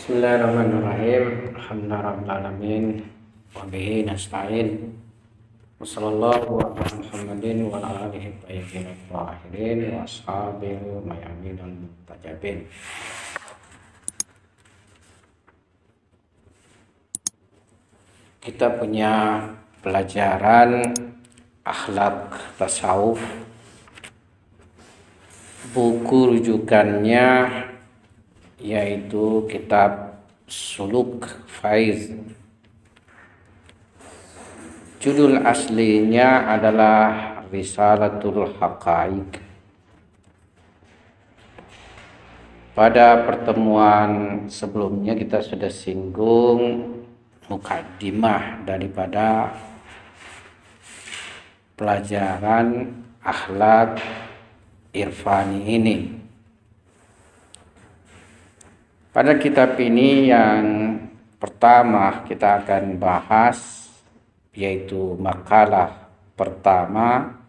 Bismillahirrahmanirrahim. Alhamdulillahirrahmanirrahim. Wa bihi nasta'in. Wa sallallahu ala Muhammadin wa ala alihi thayyibin at-tahirin wa ashabihi mayamin al-muntajabin. Kita punya pelajaran akhlak tasawuf. Buku rujukannya yaitu kitab Suluk Faiz. Judul aslinya adalah Risalatul Haqaiq. Pada pertemuan sebelumnya kita sudah singgung mukaddimah daripada pelajaran akhlak irfani ini. Pada kitab ini yang pertama kita akan bahas yaitu makalah pertama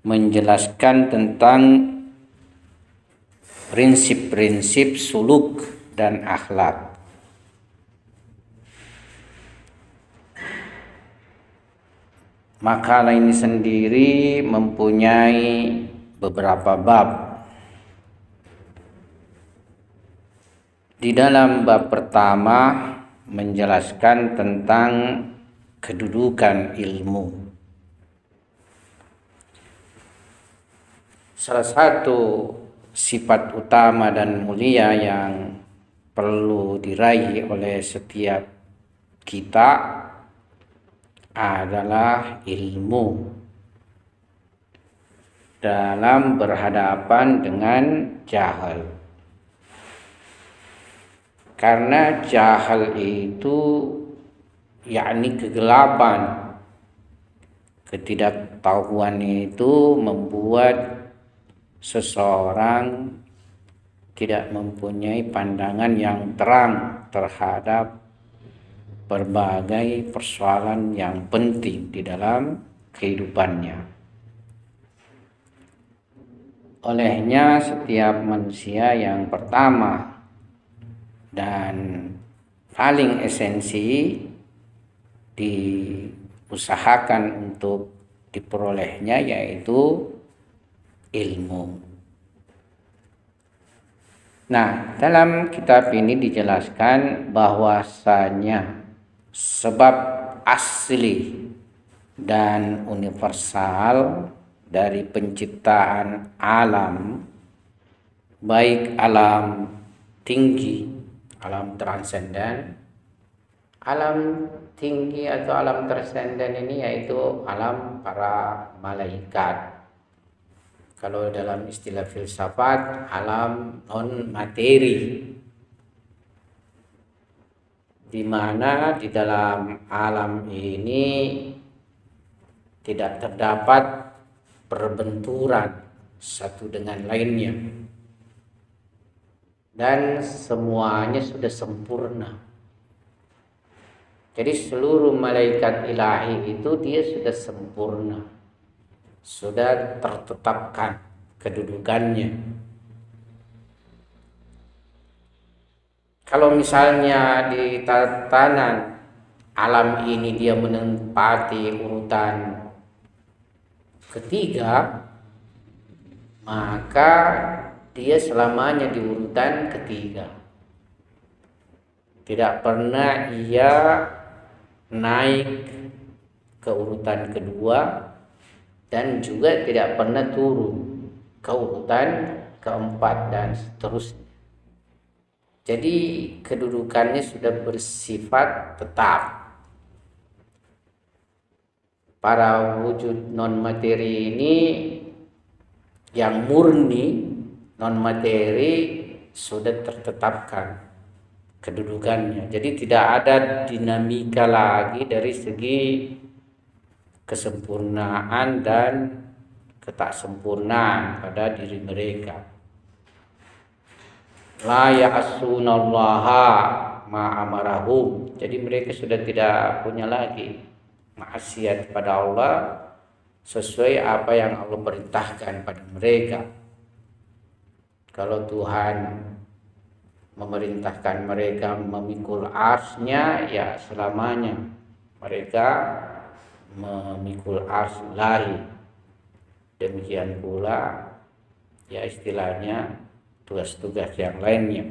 menjelaskan tentang prinsip-prinsip suluk dan akhlak. Makalah ini sendiri mempunyai beberapa bab. Di dalam bab pertama menjelaskan tentang kedudukan ilmu. Salah satu sifat utama dan mulia yang perlu diraih oleh setiap kita adalah ilmu dalam berhadapan dengan jahal. Karena jahal itu yakni kegelapan. Ketidaktahuan itu membuat seseorang tidak mempunyai pandangan yang terang terhadap berbagai persoalan yang penting di dalam kehidupannya. Olehnya setiap manusia yang pertama dan paling esensi diusahakan untuk diperolehnya yaitu ilmu. Nah, dalam kitab ini dijelaskan bahwasanya sebab asli dan universal dari penciptaan alam, baik alam tinggi, alam transenden. Alam tinggi atau alam transenden ini yaitu alam para malaikat. Kalau dalam istilah filsafat, alam non materi, di mana di dalam alam ini tidak terdapat perbenturan satu dengan lainnya. Dan semuanya sudah sempurna. Jadi seluruh malaikat ilahi itu dia sudah sempurna. Sudah tertetapkan kedudukannya. Kalau misalnya di tatanan alam ini dia menempati urutan ketiga, maka dia selamanya di urutan ketiga. Tidak pernah ia naik ke urutan kedua dan juga tidak pernah turun ke urutan keempat dan seterusnya. Jadi kedudukannya sudah bersifat tetap. Para wujud non materi ini yang murni non materi sudah tertetapkan kedudukannya. Jadi tidak ada dinamika lagi dari segi kesempurnaan dan ketaksempurnaan pada diri mereka. La ya'sunallaha ma amarahum. Jadi mereka sudah tidak punya lagi maksiat pada Allah sesuai apa yang Allah perintahkan pada mereka. Kalau Tuhan memerintahkan mereka memikul arsy-Nya, ya selamanya mereka memikul arsy Ilahi. Demikian pula ya istilahnya tugas-tugas yang lainnya.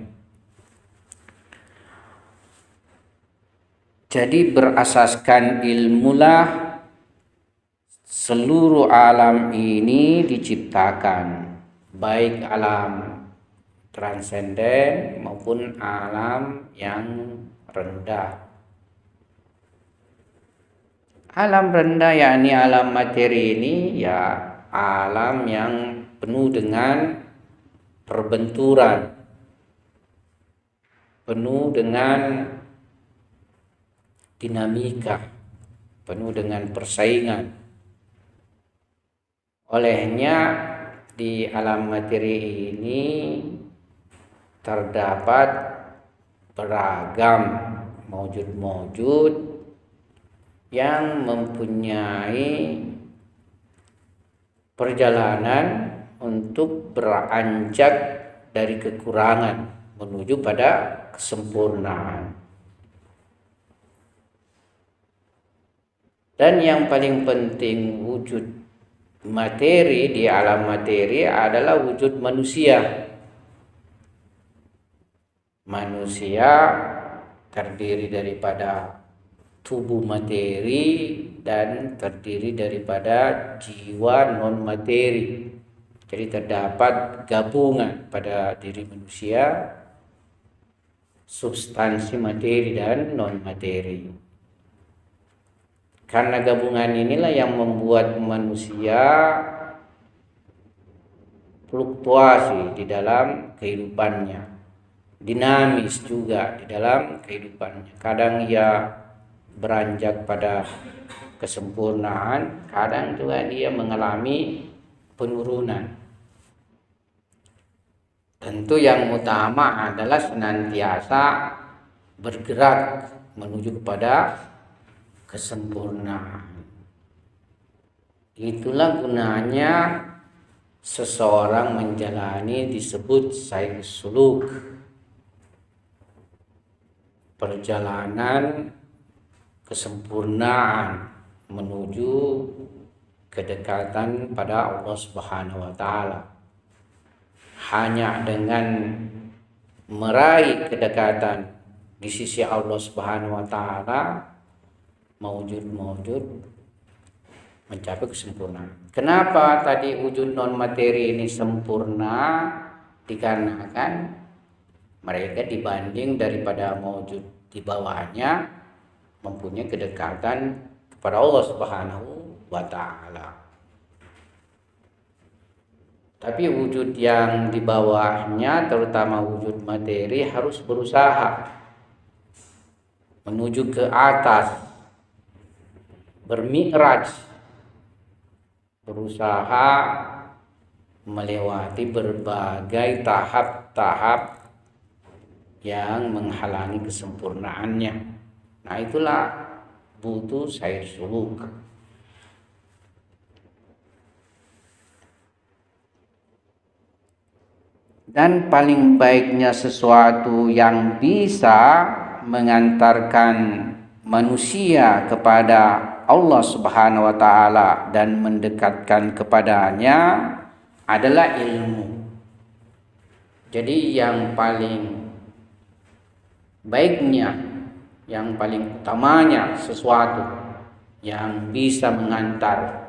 Jadi berasaskan ilmulah seluruh alam ini diciptakan, baik alam transenden maupun alam yang rendah. Alam rendah yakni alam materi ini ya alam yang penuh dengan perbenturan, penuh dengan dinamika, penuh dengan persaingan. Olehnya di alam materi ini terdapat beragam maujud-maujud yang mempunyai perjalanan untuk beranjak dari kekurangan menuju pada kesempurnaan. Dan yang paling penting wujud materi di alam materi adalah wujud manusia. Manusia terdiri daripada tubuh materi dan terdiri daripada jiwa non materi. Jadi terdapat gabungan pada diri manusia, substansi materi dan non materi. Karena gabungan inilah yang membuat manusia fluktuasi di dalam kehidupannya, dinamis juga di dalam kehidupannya. Kadang ia beranjak pada kesempurnaan, kadang juga dia mengalami penurunan. Tentu yang utama adalah senantiasa bergerak menuju kepada kesempurnaan. Itulah gunanya seseorang menjalani disebut sair suluk, perjalanan kesempurnaan menuju kedekatan pada Allah Subhanahu wa taala. Hanya dengan meraih kedekatan di sisi Allah Subhanahu wa taala, maujud-maujud mencapai kesempurnaan. Kenapa tadi wujud non materi ini sempurna? Dikarenakan mereka dibanding daripada maujud di bawahnya mempunyai kedekatan kepada Allah Subhanahu wa taala. Tapi wujud yang di bawahnya, terutama wujud materi, harus berusaha menuju ke atas, bermi'raj, berusaha melewati berbagai tahap-tahap yang menghalangi kesempurnaannya. Nah, itulah butuh sair suluk. Dan paling baiknya sesuatu yang bisa mengantarkan manusia kepada Allah Subhanahu wa taala dan mendekatkan kepadanya adalah ilmu. Jadi yang paling baiknya, yang paling utamanya sesuatu yang bisa mengantar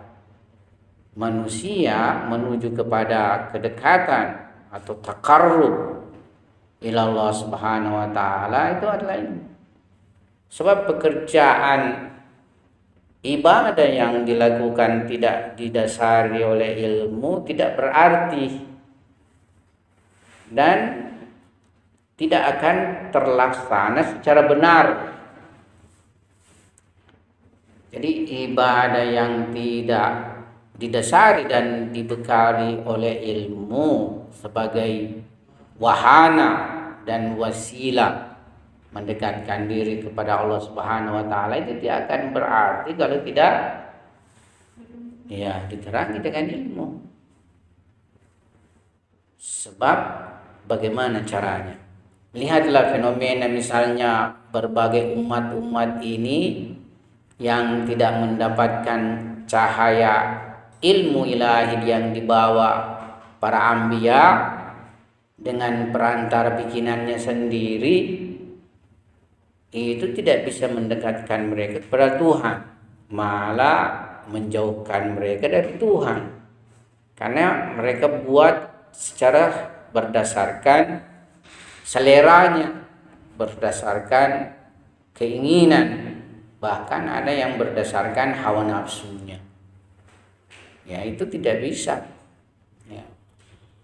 manusia menuju kepada kedekatan atau taqarrub ila Allah Subhanahu wa taala itu adalah ilmu. Sebab pekerjaan ibadah yang dilakukan tidak didasari oleh ilmu tidak berarti dan tidak akan terlaksana secara benar. Jadi ibadah yang tidak didasari dan dibekali oleh ilmu sebagai wahana dan wasilah mendekatkan diri kepada Allah Subhanahu wa taala itu tidak akan berarti kalau tidak diterangi dengan ilmu. Sebab bagaimana caranya? Lihatlah fenomena misalnya berbagai umat-umat ini yang tidak mendapatkan cahaya ilmu ilahi yang dibawa para anbiya dengan perantara bikinannya sendiri, itu tidak bisa mendekatkan mereka kepada Tuhan, malah menjauhkan mereka dari Tuhan, karena mereka buat secara berdasarkan seleranya, berdasarkan keinginan, bahkan ada yang berdasarkan hawa nafsunya. Ya, itu tidak bisa ya,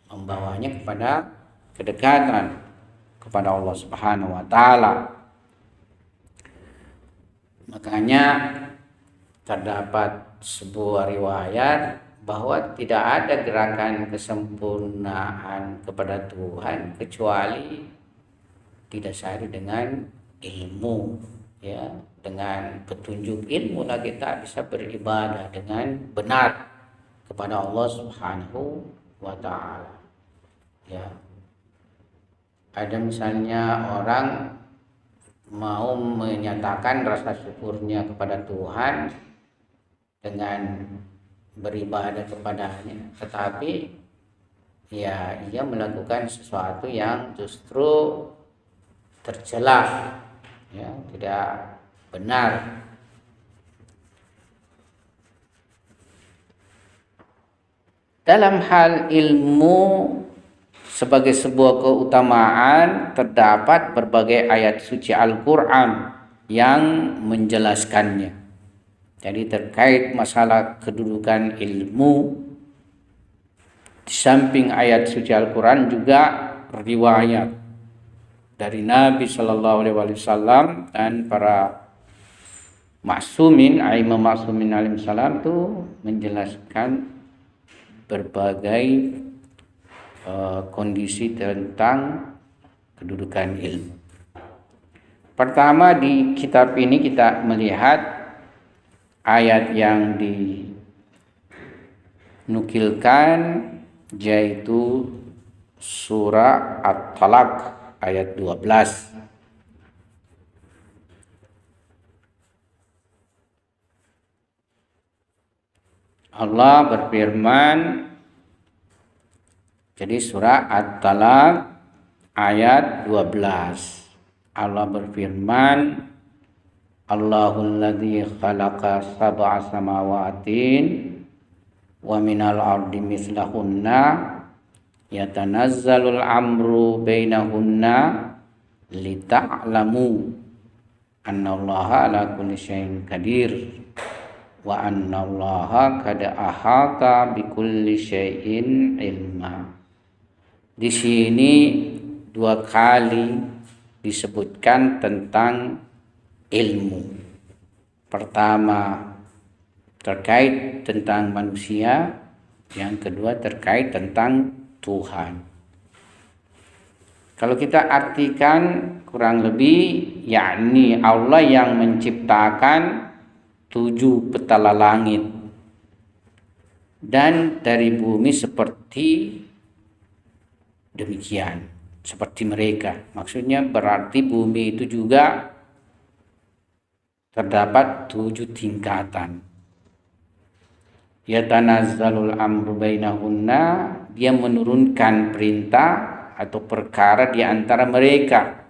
membawanya kepada kedekatan kepada Allah Subhanahu wa taala. Makanya terdapat sebuah riwayat bahwa tidak ada gerakan kesempurnaan kepada Tuhan kecuali didasari dengan ilmu, ya, dengan petunjuk ilmu lah kita bisa beribadah dengan benar kepada Allah Subhanahu wa taala. Ya. Ada misalnya orang mau menyatakan rasa syukurnya kepada Tuhan dengan beribadah kepadanya, tetapi ya ia melakukan sesuatu yang justru tercela, ya, tidak benar. Dalam hal ilmu sebagai sebuah keutamaan, terdapat berbagai ayat suci Al-Quran yang menjelaskannya. Jadi terkait masalah kedudukan ilmu, di samping ayat suci Al-Quran juga riwayat dari Nabi Shallallahu Alaihi Wasallam dan para maksumin, aimah maksumin alim salam itu menjelaskan berbagai kondisi tentang kedudukan ilmu. Pertama, di kitab ini kita melihat ayat yang dinukilkan, yaitu surah At-Talaq ayat 12. Allah berfirman, jadi surah At-Talaq ayat 12. Allah berfirman, Allahul ladzi khalaqa sab'a samawatin wa minal ardi mislahunna yatanazzalul amru bainahunna lita'lamu annallaha ala kulli syai'in qadir wa annallaha qad ahata bikulli syai'in ilma. Di sini dua kali disebutkan tentang ilmu. Pertama terkait tentang manusia, yang kedua terkait tentang Tuhan. Kalau kita artikan kurang lebih, yakni Allah yang menciptakan 7 petala langit dan dari bumi seperti demikian, seperti mereka. Maksudnya berarti bumi itu juga terdapat 7 tingkatan. Yatanazzalul amru bainahunna, dia menurunkan perintah atau perkara di antara mereka.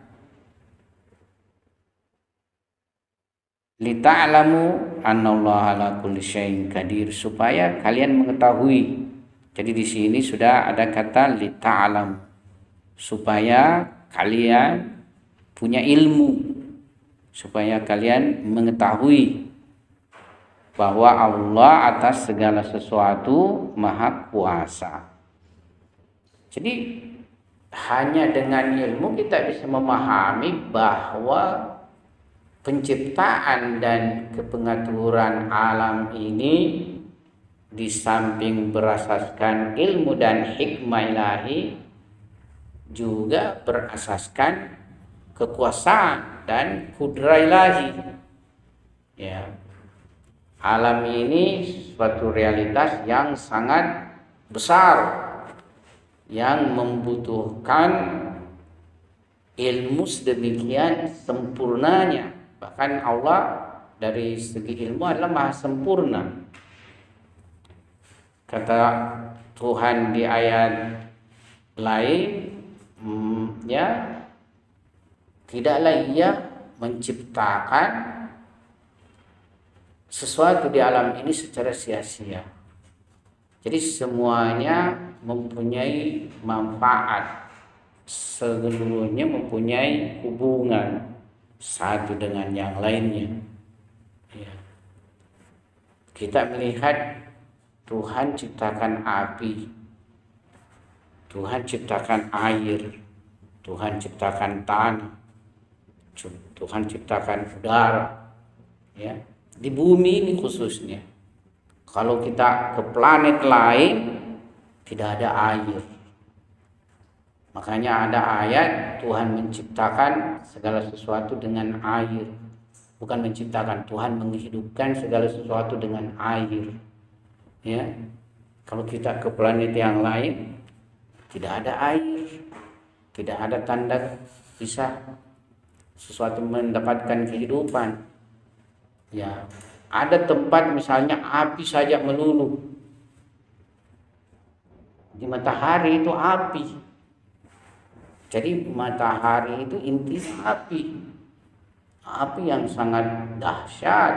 Lita'lamu annallaha ala kulli syai'in qadir, supaya kalian mengetahui. Jadi di sini sudah ada kata lita'lamu, supaya kalian punya ilmu, supaya kalian mengetahui bahwa Allah atas segala sesuatu maha kuasa. Jadi hanya dengan ilmu kita bisa memahami bahwa penciptaan dan kepengaturan alam ini di samping berasaskan ilmu dan hikmah ilahi, juga berasaskan kekuasaan dan kudrah ilahi. Ya, alam ini suatu realitas yang sangat besar, yang membutuhkan ilmu sedemikian sempurnanya. Bahkan Allah dari segi ilmu adalah maha sempurna. Kata Tuhan di ayat lain, ya, tidaklah ia menciptakan sesuatu di alam ini secara sia-sia. Jadi semuanya mempunyai manfaat, seluruhnya mempunyai hubungan satu dengan yang lainnya. Ya. Kita melihat Tuhan ciptakan api, Tuhan ciptakan air, Tuhan ciptakan tanah, Tuhan ciptakan udara. Ya, di bumi ini khususnya. Kalau kita ke planet lain tidak ada air. Makanya ada ayat Tuhan menciptakan segala sesuatu dengan air. Bukan menciptakan, Tuhan menghidupkan segala sesuatu dengan air. Ya, kalau kita ke planet yang lain tidak ada air, tidak ada tanda bisa sesuatu mendapatkan kehidupan. Ya, ada tempat misalnya api saja melulu. Di matahari itu api. Jadi matahari itu intinya api. Api yang sangat dahsyat,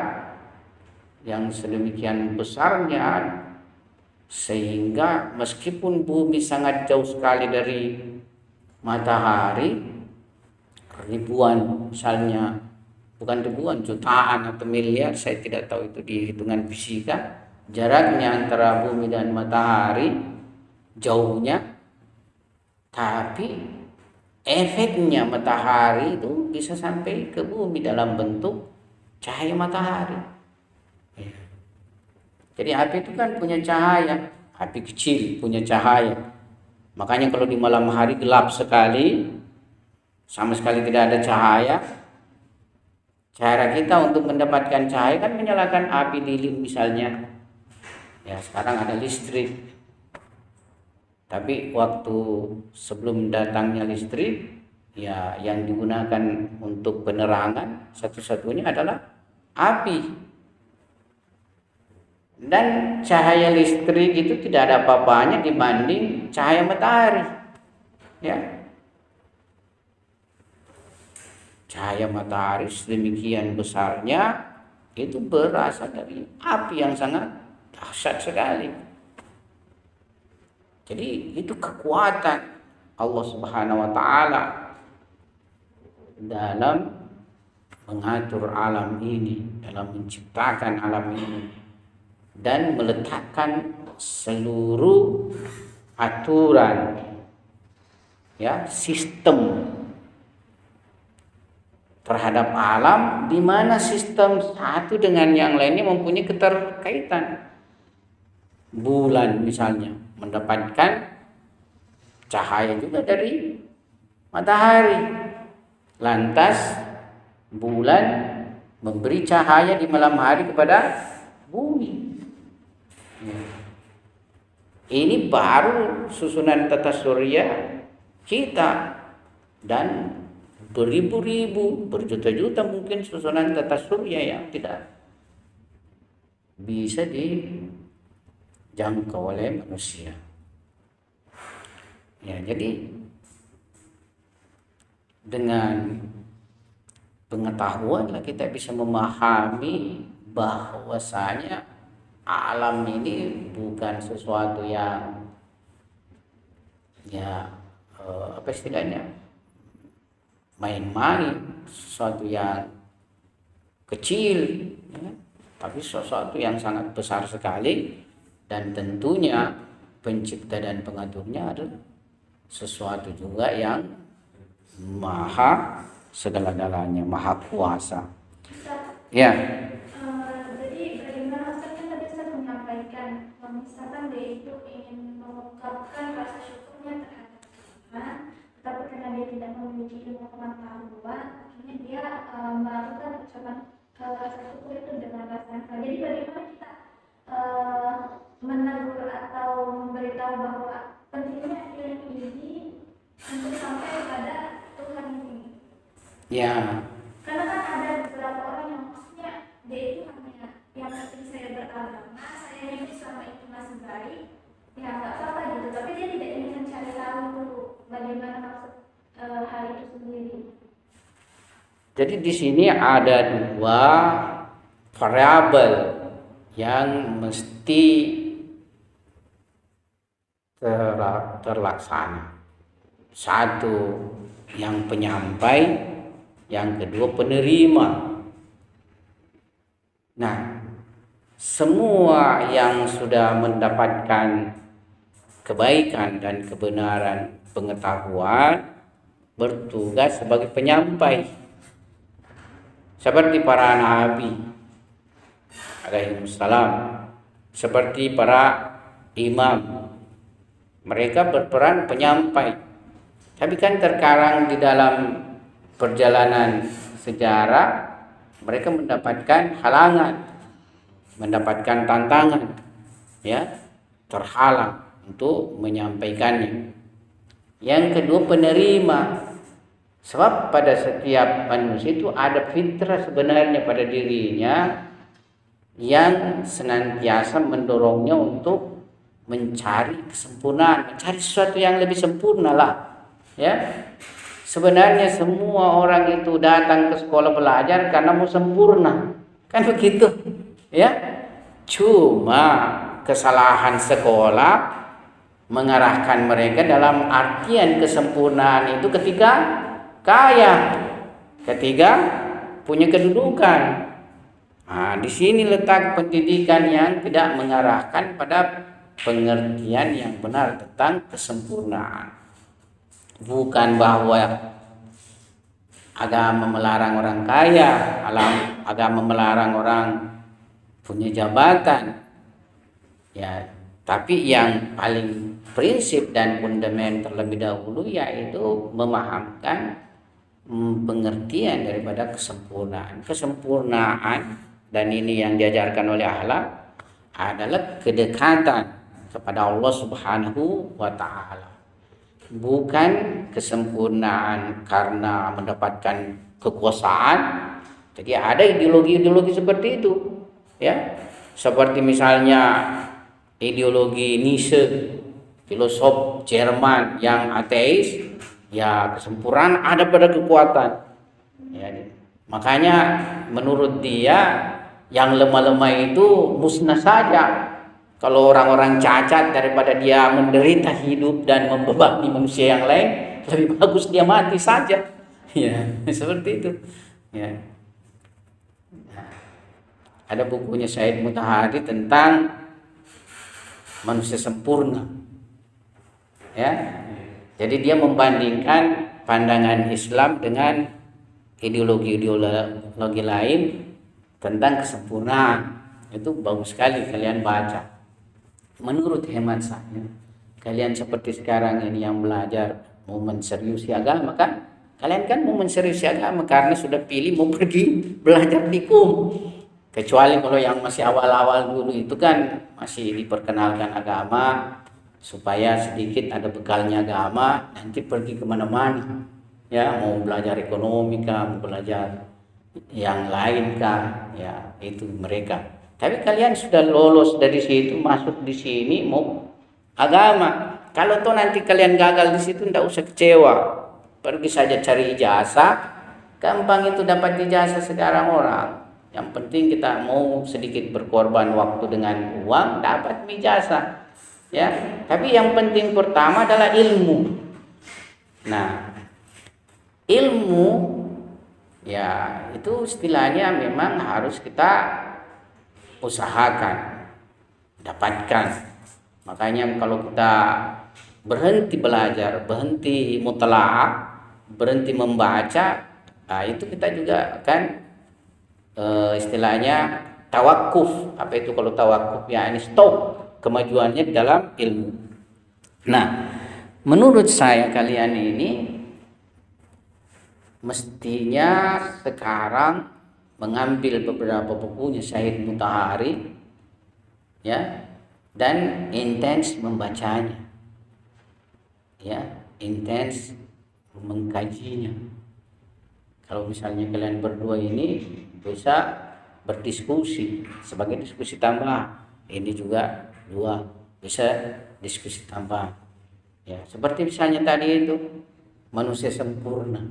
yang sedemikian besarnya, sehingga meskipun bumi sangat jauh sekali dari matahari, ribuan misalnya, bukan ribuan, jutaan atau miliar, saya tidak tahu itu di hitungan fisika, jaraknya antara bumi dan matahari jauhnya, tapi efeknya matahari itu bisa sampai ke bumi dalam bentuk cahaya matahari. Jadi api itu kan punya cahaya, api kecil punya cahaya. Makanya kalau di malam hari gelap sekali, sama sekali tidak ada cahaya, cara kita untuk mendapatkan cahaya kan menyalakan api lilin misalnya. Ya, sekarang ada listrik. Tapi waktu sebelum datangnya listrik, ya yang digunakan untuk penerangan satu-satunya adalah api. Dan cahaya listrik itu tidak ada apa-apanya dibanding cahaya matahari. Ya. Cahaya matahari sedemikian besarnya itu berasal dari api yang sangat dahsyat sekali. Jadi itu kekuatan Allah Subhanahu wa taala dalam mengatur alam ini, dalam menciptakan alam ini, dan meletakkan seluruh aturan, ya, sistem terhadap alam, di mana sistem satu dengan yang lainnya mempunyai keterkaitan. Bulan misalnya mendapatkan cahaya juga dari matahari, lantas bulan memberi cahaya di malam hari kepada bumi. Ini baru susunan tata surya kita, dan beribu-ribu, berjuta-juta mungkin susunan tata surya yang tidak bisa dijangkau oleh manusia. Ya, jadi dengan pengetahuan lah kita bisa memahami bahwasanya alam ini bukan sesuatu yang, ya, apa istilahnya, main-main, sesuatu yang kecil, ya, tapi sesuatu yang sangat besar sekali, dan tentunya pencipta dan pengaturnya adalah sesuatu juga yang maha segala-galanya, maha kuasa. Ya. Misalkan dia itu ingin mengungkapkan rasa syukurnya terhadap Tuhan, tapi karena dia tidak memiliki ilmu pengetahuan, akhirnya dia melakukan ucapan rasa syukur itu dengan rasa yang salah. Jadi bagaimana kita menegur atau memberitahu bahwa pentingnya ilmu ini untuk sampai pada Tuhan yang Ya, Karena kan ada beberapa orang yang maksudnya dia itu hanya yang penting saya beragama, saya hidup selama itu masih baik, ya nggak apa-apa gitu. Tapi dia tidak ingin mencari tahu dulu bagaimana maksud hal itu sendiri. jadi di sini ada dua variabel yang mesti terlaksana. Satu yang penyampai, yang kedua penerima. Nah, semua yang sudah mendapatkan kebaikan dan kebenaran pengetahuan bertugas sebagai penyampai. Seperti para nabi alaihissalam, seperti para imam, mereka berperan penyampai. Tapi kan terkadang di dalam perjalanan sejarah mereka mendapatkan halangan, mendapatkan tantangan, ya, terhalang untuk menyampaikannya. Yang kedua penerima, sebab pada setiap manusia itu ada fitrah sebenarnya pada dirinya yang senantiasa mendorongnya untuk mencari kesempurnaan, mencari sesuatu yang lebih sempurna lah. Ya, sebenarnya semua orang itu datang ke sekolah belajar karena mau sempurna, kan begitu, ya. Cuma kesalahan sekolah mengarahkan mereka dalam artian kesempurnaan itu ketika kaya, ketika punya kedudukan. Nah, di sini letak pendidikan yang tidak mengarahkan pada pengertian yang benar tentang kesempurnaan. Bukan bahwa agama melarang orang kaya, agama melarang orang punya jabatan, ya. Tapi yang paling prinsip dan fundamental terlebih dahulu yaitu memahamkan pengertian daripada kesempurnaan. Kesempurnaan, dan ini yang diajarkan oleh akhlak, adalah kedekatan kepada Allah Subhanahu wa taala. Bukan kesempurnaan karena mendapatkan kekuasaan. Jadi ada ideologi-ideologi seperti itu, ya. Seperti misalnya ideologi Nietzsche, filosof Jerman yang ateis, ya kesempurnaan ada pada kekuatan. Ya, makanya menurut dia yang lemah-lemah itu musnah saja. Kalau orang-orang cacat daripada dia menderita hidup dan membebani manusia yang lain, lebih bagus dia mati saja. Ya, seperti itu. Ya. Ada bukunya Said Mutahari tentang manusia sempurna. Ya. Jadi dia membandingkan pandangan Islam dengan ideologi-ideologi lain tentang kesempurnaan. Itu bagus sekali kalian baca. Menurut hemat saya, kalian seperti sekarang ini yang belajar mau menseriusi agama kan? Kalian kan mau menseriusi agama karena sudah pilih mau pergi belajar di KUM. Kecuali kalau yang masih awal-awal dulu itu kan masih diperkenalkan agama supaya sedikit ada bekalnya agama, nanti pergi kemana-mana. Ya, mau belajar ekonomi kah, mau belajar yang lain kah, ya itu mereka. Tapi kalian sudah lolos dari situ, masuk di sini mau agama. Kalau toh nanti kalian gagal di situ, tidak usah kecewa. Pergi saja cari ijazah. Gampang itu dapat ijazah sekarang orang. Yang penting kita mau sedikit berkorban waktu dengan uang, dapat ijazah. Ya, tapi yang penting pertama adalah ilmu. Nah, ilmu ya itu istilahnya memang harus kita usahakan, dapatkan. Makanya kalau kita berhenti belajar, berhenti mutalaah, berhenti membaca, nah itu kita juga kan istilahnya tawakuf. Apa itu kalau tawakuf? Ya ini stop kemajuannya di dalam ilmu. Nah, menurut saya kalian ini mestinya sekarang mengambil beberapa bukunya Said Mutahari, ya, dan intens membacanya, ya, intens mengkajinya. Kalau misalnya kalian berdua ini bisa berdiskusi sebagai diskusi tambah, ini juga dua bisa diskusi tambah. Ya, seperti misalnya tadi itu manusia sempurna.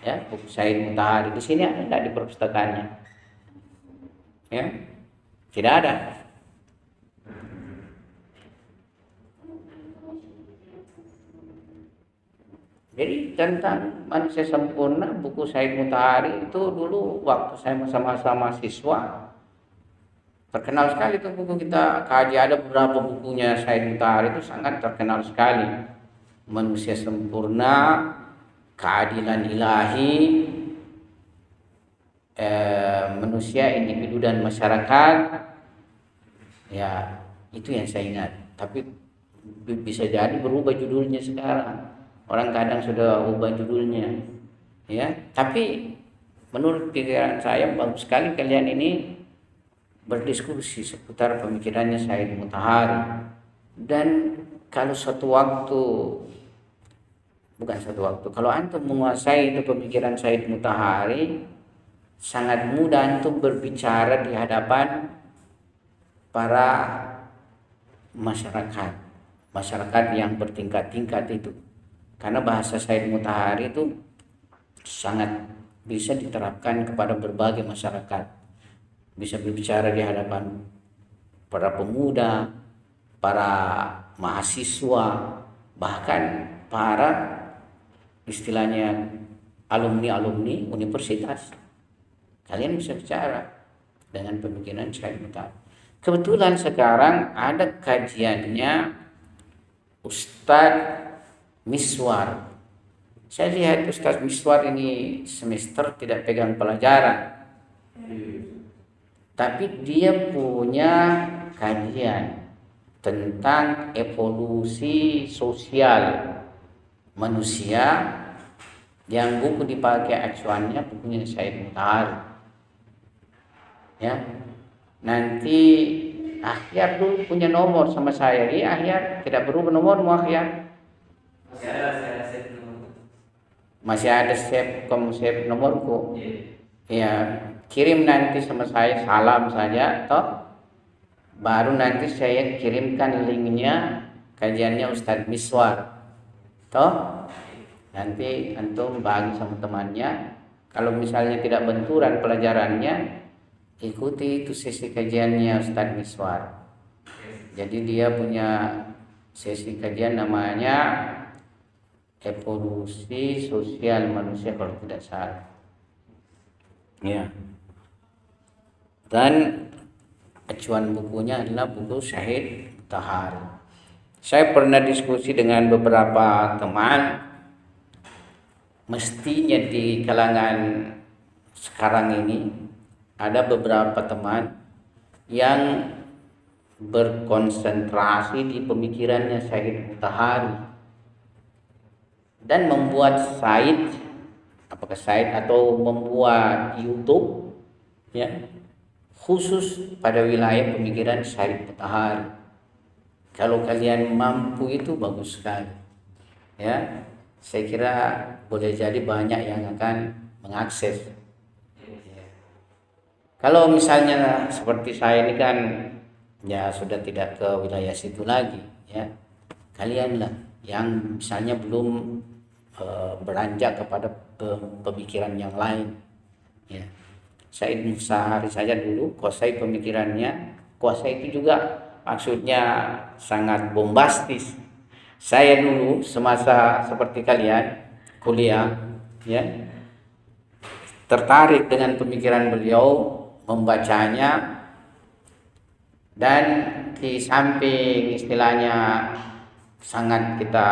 Ya, buku Said Mutahari di sini ada enggak di perpustakaannya? Ya, tidak ada. Jadi tentang manusia sempurna buku Said Mutahari itu dulu waktu saya masa-masa mahasiswa terkenal sekali itu buku, kita kaji ada beberapa bukunya Said Mutahari itu sangat terkenal sekali. Manusia sempurna, keadilan ilahi, manusia, individu dan masyarakat. Ya, itu yang saya ingat. Tapi bisa jadi berubah judulnya sekarang. Orang kadang sudah ubah judulnya, ya. Tapi menurut pikiran saya bagus sekali kalian ini berdiskusi seputar pemikirannya Said Mutahari. Dan kalau kalau antum menguasai itu pemikiran Said Mutahari, sangat mudah antum berbicara di hadapan para masyarakat yang bertingkat-tingkat itu. Karena bahasa Said Mutahari itu sangat bisa diterapkan kepada berbagai masyarakat. Bisa berbicara di hadapan para pemuda, para mahasiswa, bahkan para istilahnya alumni universitas. Kalian bisa bicara dengan pemikiran Said Mutahari. Kebetulan sekarang ada kajiannya Ustadz Miswar. Saya lihat Ustadz Miswar ini semester tidak pegang pelajaran, tapi dia punya kajian tentang evolusi sosial manusia, yang buku dipakai acuannya bukunya Said Mutahari. Ya, nanti Ahyar dulu punya nomor sama saya. Ahyar tidak berubah nomormu Ahyar? Masih ada save nomorku. Ya, kirim nanti sama saya salam saja toh. Baru nanti saya kirimkan linknya kajiannya Ustadz Miswar toh. Nanti antum bagi sama temannya. Kalau misalnya tidak benturan pelajarannya, ikuti itu sesi kajiannya Ustadz Miswar. Jadi dia punya sesi kajian namanya evolusi sosial manusia kalau tidak salah. Ya. Dan acuan bukunya adalah buku Said Mutahari. Saya pernah diskusi dengan beberapa teman, mestinya di kalangan sekarang ini ada beberapa teman yang berkonsentrasi di pemikirannya Said Mutahari dan membuat Said, apakah Said atau membuat YouTube ya khusus pada wilayah pemikiran Said Mutahari. Kalau kalian mampu itu bagus sekali. Ya, saya kira boleh jadi banyak yang akan mengakses. Kalau misalnya seperti saya ini kan ya sudah tidak ke wilayah situ lagi ya. Kalianlah yang misalnya belum beranjak kepada pemikiran yang lain ya. Said Mutahari saja dulu kuasai pemikirannya. Kuasai itu juga maksudnya sangat bombastis. Saya dulu semasa seperti kalian kuliah ya, tertarik dengan pemikiran beliau, membacanya, dan di samping istilahnya sangat kita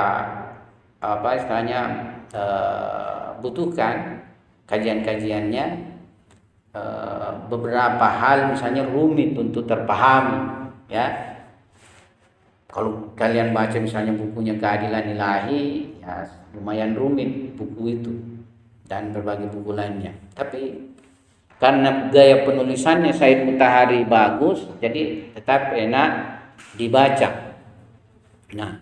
butuhkan kajian-kajiannya, beberapa hal misalnya rumit untuk terpahami ya. Kalau kalian baca misalnya bukunya Keadilan Ilahi ya lumayan rumit buku itu dan berbagai buku lainnya, tapi karena gaya penulisannya Said Mutahari bagus, jadi tetap enak dibaca. Nah,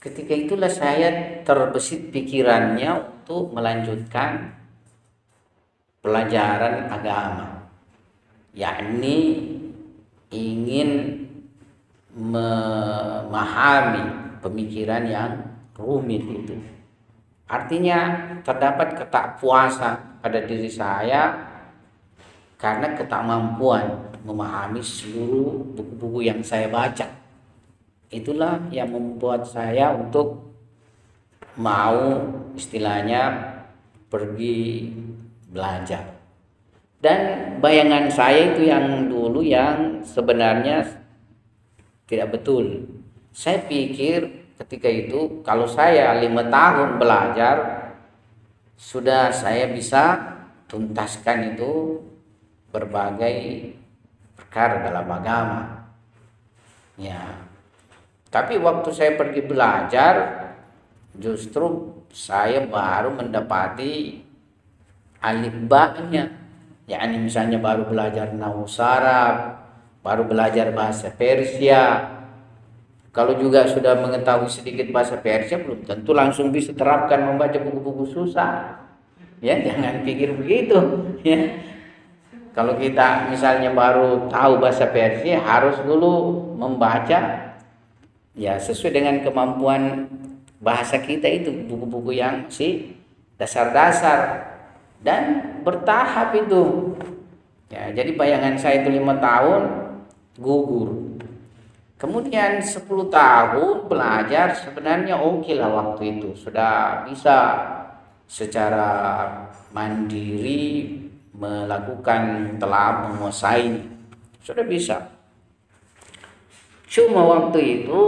ketika itulah saya terbesit pikirannya untuk melanjutkan pelajaran agama, yakni ingin memahami pemikiran yang rumit itu. Artinya terdapat ketakpuasan pada diri saya karena ketakmampuan memahami seluruh buku-buku yang saya baca. Itulah yang membuat saya untuk mau istilahnya pergi belajar. Dan bayangan saya itu yang dulu yang sebenarnya tidak betul. Saya pikir ketika itu kalau saya 5 tahun belajar sudah saya bisa tuntaskan itu berbagai perkara dalam agama. Ya. Tapi waktu saya pergi belajar justru saya baru mendapati alif ba-nya. yakni misalnya baru belajar nahwu Arab, baru belajar bahasa Persia. Kalau juga sudah mengetahui sedikit bahasa Persia, belum tentu langsung bisa terapkan membaca buku-buku susah. Ya, jangan pikir begitu. Ya. Kalau kita misalnya baru tahu bahasa Persia, harus dulu membaca ya sesuai dengan kemampuan bahasa kita itu, buku-buku yang masih dasar-dasar. Dan bertahap itu ya, jadi bayangan saya itu 5 tahun gugur, kemudian 10 tahun belajar sebenarnya oke lah, waktu itu sudah bisa secara mandiri melakukan, telah menguasai, sudah bisa. Cuma waktu itu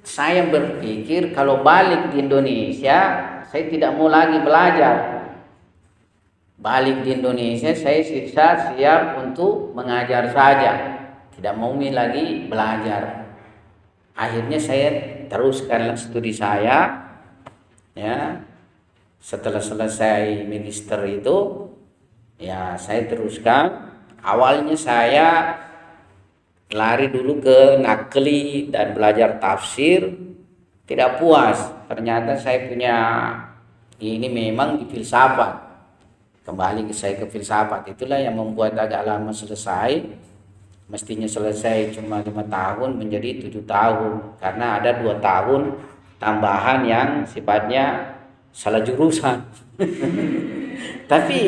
saya berpikir kalau balik di Indonesia saya tidak mau lagi belajar. Balik di Indonesia saya siap untuk mengajar saja, tidak mau lagi belajar. Akhirnya saya teruskan studi saya, ya. Setelah selesai magister itu, ya saya teruskan. Awalnya saya lari dulu ke nakli dan belajar tafsir, tidak puas. Ternyata saya punya ini memang di filsafat. Kembali saya ke filsafat, itulah yang membuat agak lama selesai. Mestinya selesai cuma 5 tahun menjadi 7 tahun karena ada 2 tahun tambahan yang sifatnya salah jurusan. Tapi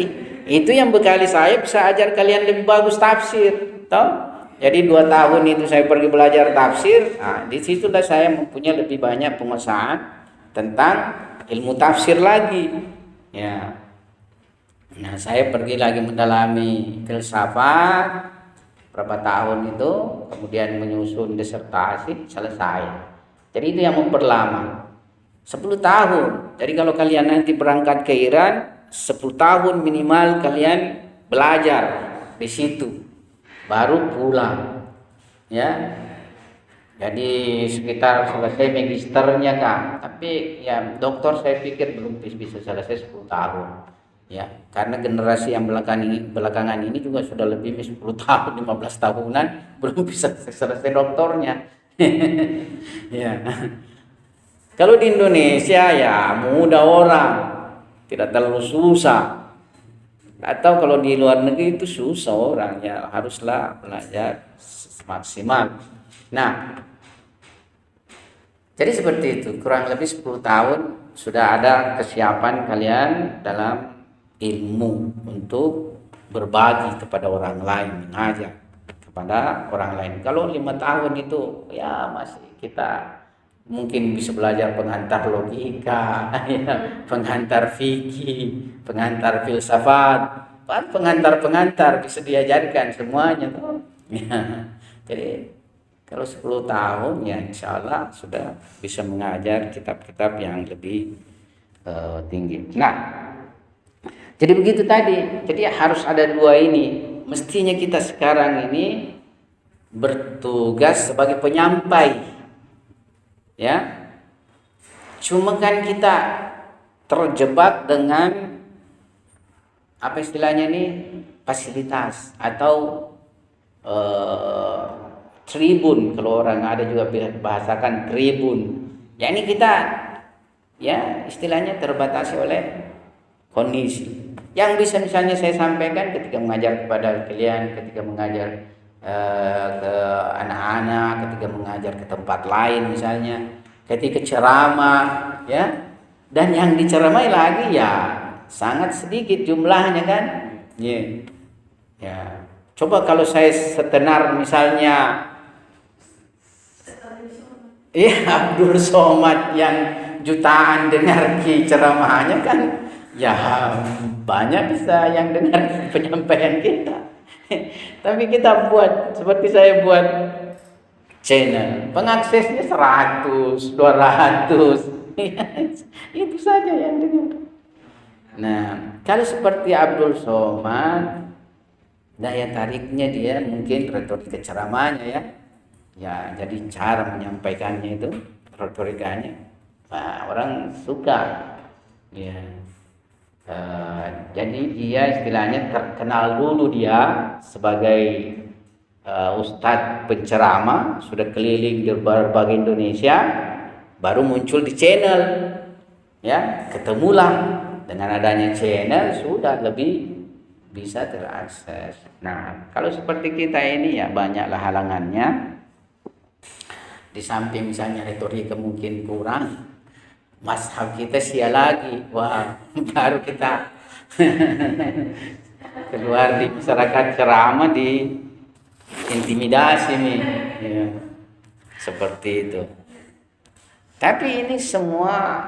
itu yang bekali saya bisa ajar kalian lebih bagus tafsir, toh. Jadi 2 tahun itu saya pergi belajar tafsir. Nah, di situlah saya mempunyai lebih banyak penguasaan tentang ilmu tafsir lagi. Ya. Nah, saya pergi lagi mendalami filsafat berapa tahun itu, kemudian menyusun disertasi, selesai. Jadi itu yang memperlama 10 tahun. Jadi kalau kalian nanti berangkat ke Iran, 10 tahun minimal kalian belajar di situ, baru pulang. Ya. Jadi sekitar selesai magisternya Kak. Tapi ya doktor saya pikir belum bisa selesai 10 tahun. Ya, karena generasi yang belakangan ini juga sudah lebih 10 tahun, 15 tahunan belum bisa selesai doktornya. Ya. Kalau di Indonesia ya mudah orang, tidak terlalu susah. Atau kalau di luar negeri itu susah orang, ya haruslah belajar maksimal. Nah, jadi seperti itu, kurang lebih 10 tahun sudah ada kesiapan kalian dalam ilmu untuk berbagi kepada orang lain, mengajar kepada orang lain. Kalau 5 tahun itu ya masih kita mungkin bisa belajar pengantar logika, ya, pengantar fikih, pengantar filsafat, pengantar bisa diajarkan semuanya tuh. Ya. Jadi kalau 10 tahun ya insya Allah sudah bisa mengajar kitab-kitab yang lebih tinggi. Nah, jadi begitu tadi. Jadi harus ada 2 ini. Mestinya kita sekarang ini bertugas sebagai penyampai. Ya. Cuma kan kita terjebak dengan apa istilahnya nih? Fasilitas atau tribun, kalau orang ada juga bahasakan tribun. Ya ini kita ya istilahnya terbatasi oleh kondisi. Yang bisa misalnya saya sampaikan ketika mengajar kepada kalian, ketika mengajar ke anak-anak, ketika mengajar ke tempat lain misalnya, ketika ceramah, ya. Dan yang diceramai lagi ya sangat sedikit jumlahnya kan. Ya. Ya. Coba kalau saya setenar misalnya Abdul Somad yang jutaan dengar ceramahnya kan, ya banyak bisa yang dengar penyampaian kita. Tapi kita buat seperti saya buat channel, pengaksesnya 100, 200. Itu saja yang dengar. Nah, kalau seperti Abdul Somad, daya tariknya dia mungkin retorika ceramahnya ya. Ya, jadi cara menyampaikannya itu retorikanya, nah, orang suka. Ya. Jadi dia istilahnya terkenal dulu dia sebagai ustadz penceramah, sudah keliling di berbagai Indonesia, baru muncul di channel. Ya, ketemulah dengan adanya channel sudah lebih bisa terakses. Nah, kalau seperti kita ini ya banyaklah halangannya. Di samping misalnya retorika mungkin kurang, mazhab kita sia lagi, wah baru kita keluar di masyarakat ceramah di intimidasi nih, ya, seperti itu. Tapi ini semua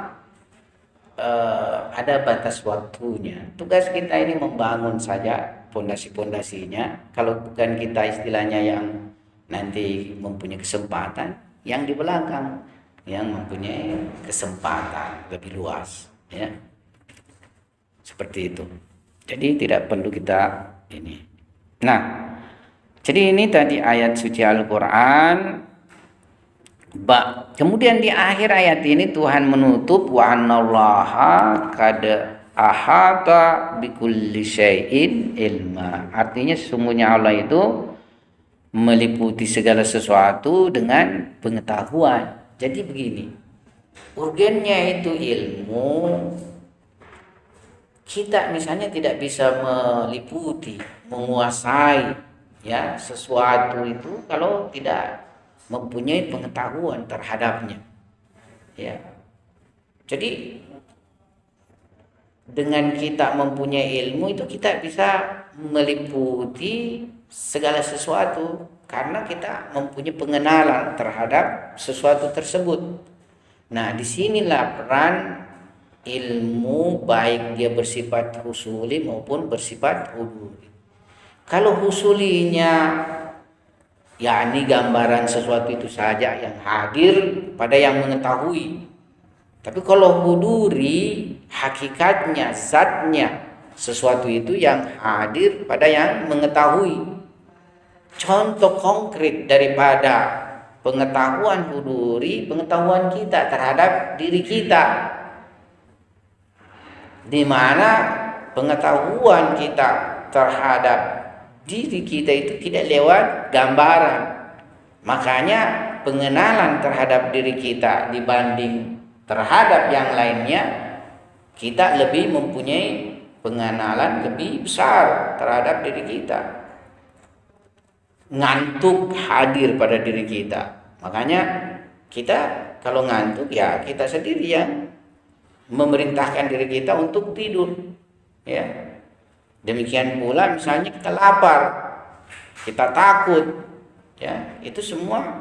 ada batas waktunya. Tugas kita ini membangun saja pondasi-pondasinya. Kalau bukan kita istilahnya yang nanti mempunyai kesempatan, yang di belakang yang mempunyai kesempatan lebih luas, ya. Seperti itu. Jadi tidak perlu kita ini. Nah, jadi ini tadi ayat suci Al-Qur'an. Kemudian di akhir ayat ini Tuhan menutup wa annallaha qad ahata bikulli syai'in ilma. Artinya sesungguhnya Allah itu meliputi segala sesuatu dengan pengetahuan. Jadi begini, urgennya itu ilmu. Kita misalnya tidak bisa meliputi, menguasai ya sesuatu itu kalau tidak mempunyai pengetahuan terhadapnya. Ya. Jadi dengan kita mempunyai ilmu itu kita bisa meliputi segala sesuatu karena kita mempunyai pengenalan terhadap sesuatu tersebut. Nah, disinilah peran ilmu, baik dia bersifat husuli maupun bersifat huduri. Kalau husulinya yakni gambaran sesuatu itu saja yang hadir pada yang mengetahui. Tapi kalau huduri hakikatnya, zatnya sesuatu itu yang hadir pada yang mengetahui. Contoh konkret daripada pengetahuan huduri, pengetahuan kita terhadap diri kita, di mana pengetahuan kita terhadap diri kita itu tidak lewat gambaran. Makanya pengenalan terhadap diri kita dibanding terhadap yang lainnya, kita lebih mempunyai pengenalan lebih besar terhadap diri kita. Ngantuk hadir pada diri kita. Makanya kita kalau ngantuk ya kita sendiri yang memerintahkan diri kita untuk tidur, ya. Demikian pula misalnya kita lapar, kita takut, ya, itu semua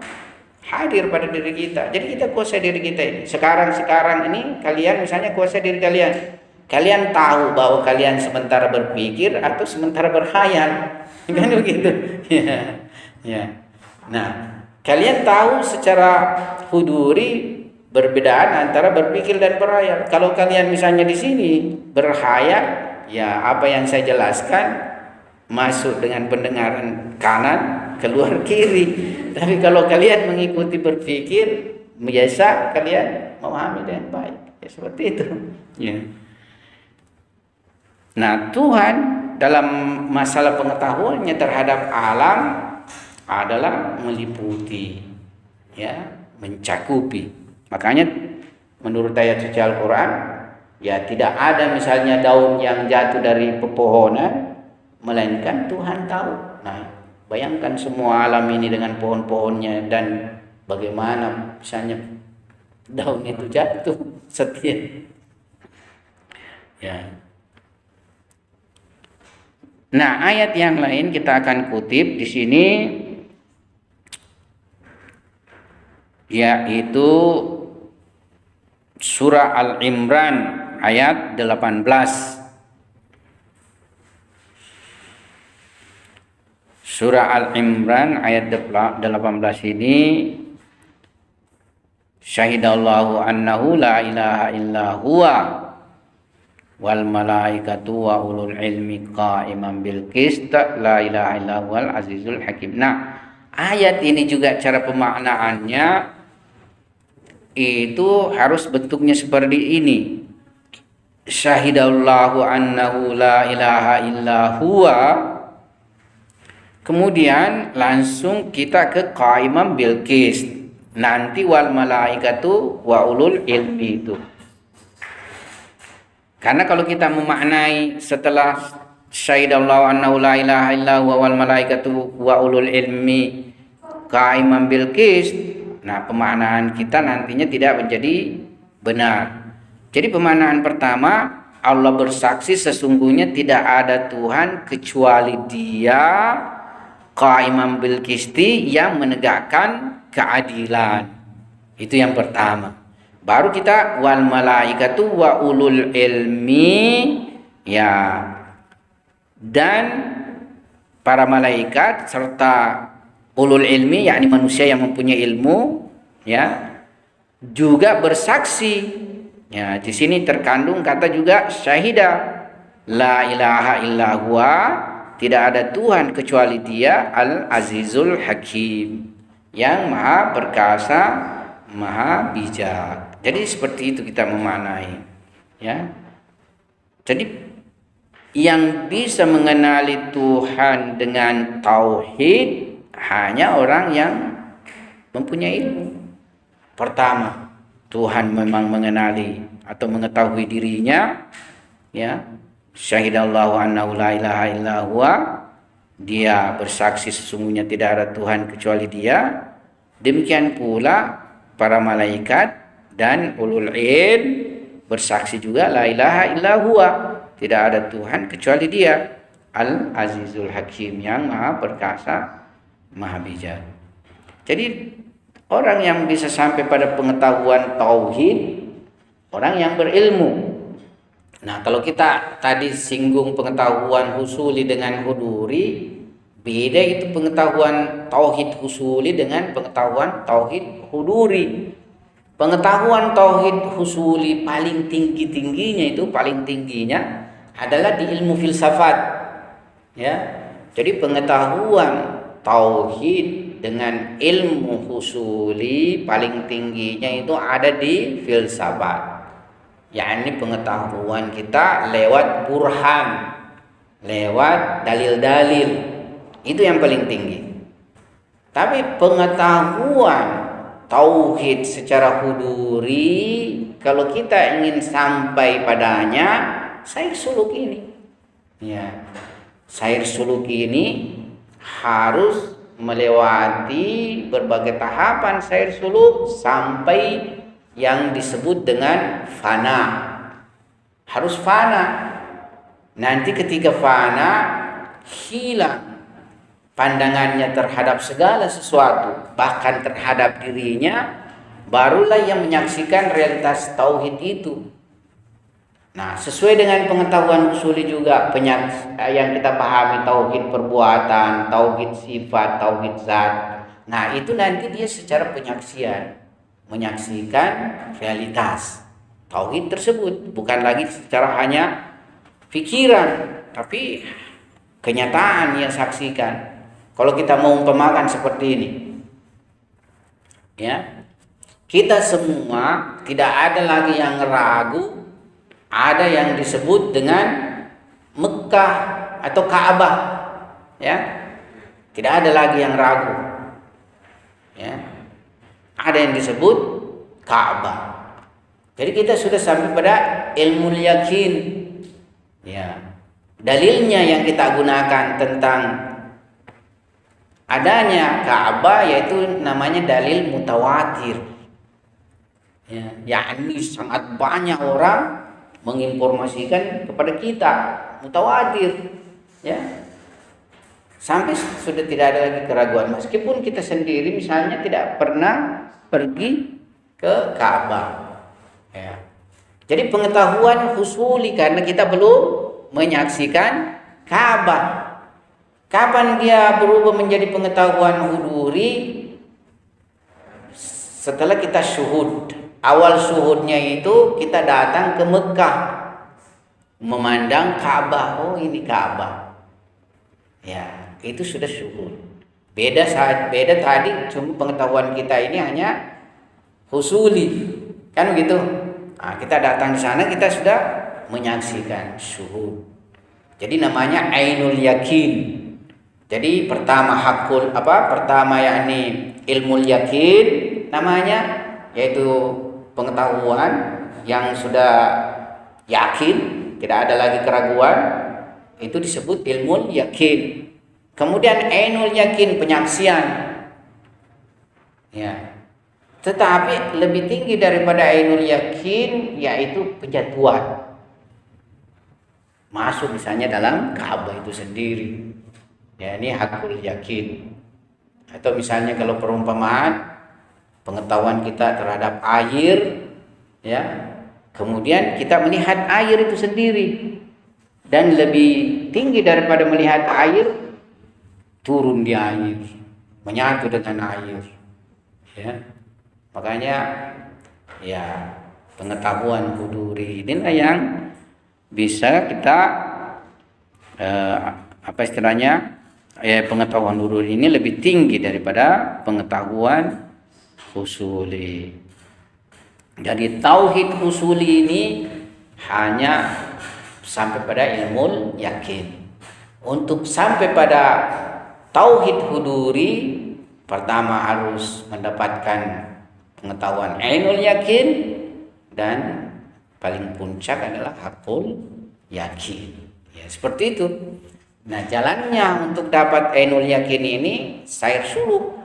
hadir pada diri kita. Jadi kita kuasai diri kita ini. Sekarang ini kalian misalnya kuasai diri kalian. Kalian tahu bahwa kalian sementara berpikir atau sementara berkhayal. Kan begitu. Ya. Ya. Nah, kalian tahu secara huduri perbedaan antara berpikir dan berkhayal. Kalau kalian misalnya di sini berkhayal, ya apa yang saya jelaskan masuk dengan pendengaran kanan, keluar kiri. Tapi kalau kalian mengikuti berpikir, biasa kalian memahami dengan baik. Ya, seperti itu. Ya. Nah, Tuhan dalam masalah pengetahuannya terhadap alam adalah meliputi, ya, mencakupi. Makanya menurut ayat suci Al-Quran, Ya, tidak ada misalnya daun yang jatuh dari pepohonan, melainkan Tuhan tahu. Nah, bayangkan semua alam ini dengan pohon-pohonnya dan bagaimana misalnya daun itu jatuh setiap. Ya. Nah, ayat yang lain kita akan kutip di sini, yaitu surah Al-Imran ayat 18. Surah Al-Imran ayat 18 ini, syahidallahu annahu la ilaha illa huwa wal malaikatu wa ulul ilmi qa'iman bil qist la ilaha illa huwal azizul hakim. Nah, ayat ini juga cara pemaknaannya itu harus bentuknya seperti ini. Syahidallahu annahu la ilaha illa huwa, kemudian langsung kita ke qa'iman bil qist, nanti wal malaikatu wa ulul ilmi itu. Karena kalau kita memaknai setelah syahidallahu annahu la ilaha illa huwa wal malaikatu wa ulul ilmi qa'iman bil qist, nah pemaknaan kita nantinya tidak menjadi benar. Jadi pemaknaan pertama, Allah bersaksi sesungguhnya tidak ada Tuhan kecuali Dia qa'iman bil qisti, yang menegakkan keadilan. Itu yang pertama. Baru kita wal malaikatu wa ulul ilmi, ya, dan para malaikat serta ulul ilmi, yakni manusia yang mempunyai ilmu, ya, juga bersaksi. Ya, di sini terkandung kata juga syahida la ilaha illa huwa, tidak ada Tuhan kecuali Dia Al-Azizul Hakim, yang maha perkasa, maha bijak. Jadi seperti itu kita memaknai, ya. Jadi yang bisa mengenali Tuhan dengan tauhid hanya orang yang mempunyai ilmu. Pertama, Tuhan memang mengenali atau mengetahui dirinya, ya. Syahidallahu annahu la ilaha illa huwa, Dia bersaksi sesungguhnya tidak ada Tuhan kecuali Dia. Demikian pula para malaikat dan ulul ilm bersaksi juga la ilaha illa huwa, tidak ada Tuhan kecuali Dia Al-Azizul Hakim, yang maha perkasa, maha bijak. Jadi orang yang bisa sampai pada pengetahuan tauhid, orang yang berilmu. Nah, kalau kita tadi singgung pengetahuan husuli dengan huduri, beda itu pengetahuan tauhid husuli dengan pengetahuan tauhid huduri. Pengetahuan tauhid husuli paling tingginya adalah di ilmu filsafat, ya. Jadi pengetahuan tauhid dengan ilmu husuli paling tingginya itu ada di filsafat, yakni pengetahuan kita lewat burhan, lewat dalil-dalil, itu yang paling tinggi. Tapi pengetahuan tauhid secara huduri, kalau kita ingin sampai padanya, sair suluk ini, ya, sair suluk ini harus melewati berbagai tahapan sair suluk sampai yang disebut dengan fana. Harus fana. Nanti ketika fana, hilang pandangannya terhadap segala sesuatu, bahkan terhadap dirinya, barulah yang menyaksikan realitas tauhid itu. Nah, sesuai dengan pengetahuan usuli juga yang kita pahami, tauhid perbuatan, tauhid sifat, tauhid zat. Nah, itu nanti dia secara penyaksian menyaksikan realitas tauhid tersebut, bukan lagi secara hanya pikiran, tapi kenyataan yang saksikan. Kalau kita mau umpamakan seperti ini, ya, kita semua tidak ada lagi yang ragu, ada yang disebut dengan Mekah atau Ka'bah, ya, tidak ada lagi yang ragu, ya, ada yang disebut Ka'bah. Jadi kita sudah sampai pada ilmu yakin. Ya. Dalilnya yang kita gunakan tentang adanya Ka'bah yaitu namanya dalil mutawatir. Ya, yakni sangat banyak orang menginformasikan kepada kita, mutawatir. Ya. Sampai sudah tidak ada lagi keraguan, meskipun kita sendiri misalnya tidak pernah pergi ke Ka'bah. Ya. Jadi pengetahuan husuli karena kita belum menyaksikan Ka'bah. Kapan dia berubah menjadi pengetahuan huduri? Setelah kita syuhud. Awal syuhudnya itu kita datang ke Mekah, memandang Ka'bah. Oh, ini Ka'bah. Ya, itu sudah syuhud. Beda tadi cuma pengetahuan kita ini hanya husuli. Kan begitu? Nah, kita datang di sana kita sudah menyaksikan syuhud. Jadi namanya ainul yakin. Jadi pertama pertama yakni ilmu yakin namanya, yaitu pengetahuan yang sudah yakin, tidak ada lagi keraguan, itu disebut ilmu yakin. Kemudian ainul yakin, penyaksian. Ya. Tetapi lebih tinggi daripada ainul yakin yaitu penjatuhan. Masuk misalnya dalam Ka'bah itu sendiri. Ya, ini hakul yakin. Atau misalnya kalau perumpamaan pengetahuan kita terhadap air, ya. Kemudian kita melihat air itu sendiri. Dan lebih tinggi daripada melihat air, turun di air, menyatu dengan air. Ya. Makanya ya pengetahuan huduri inilah yang bisa kita pengetahuan huduri ini lebih tinggi daripada pengetahuan husuli. Jadi tauhid husuli ini hanya sampai pada ilmu yakin. Untuk sampai pada tauhid huduri, pertama harus mendapatkan pengetahuan ainul yakin, dan paling puncak adalah hakul yakin. Ya, seperti itu. Nah, jalannya untuk dapat ainul yakin ini sair suluk.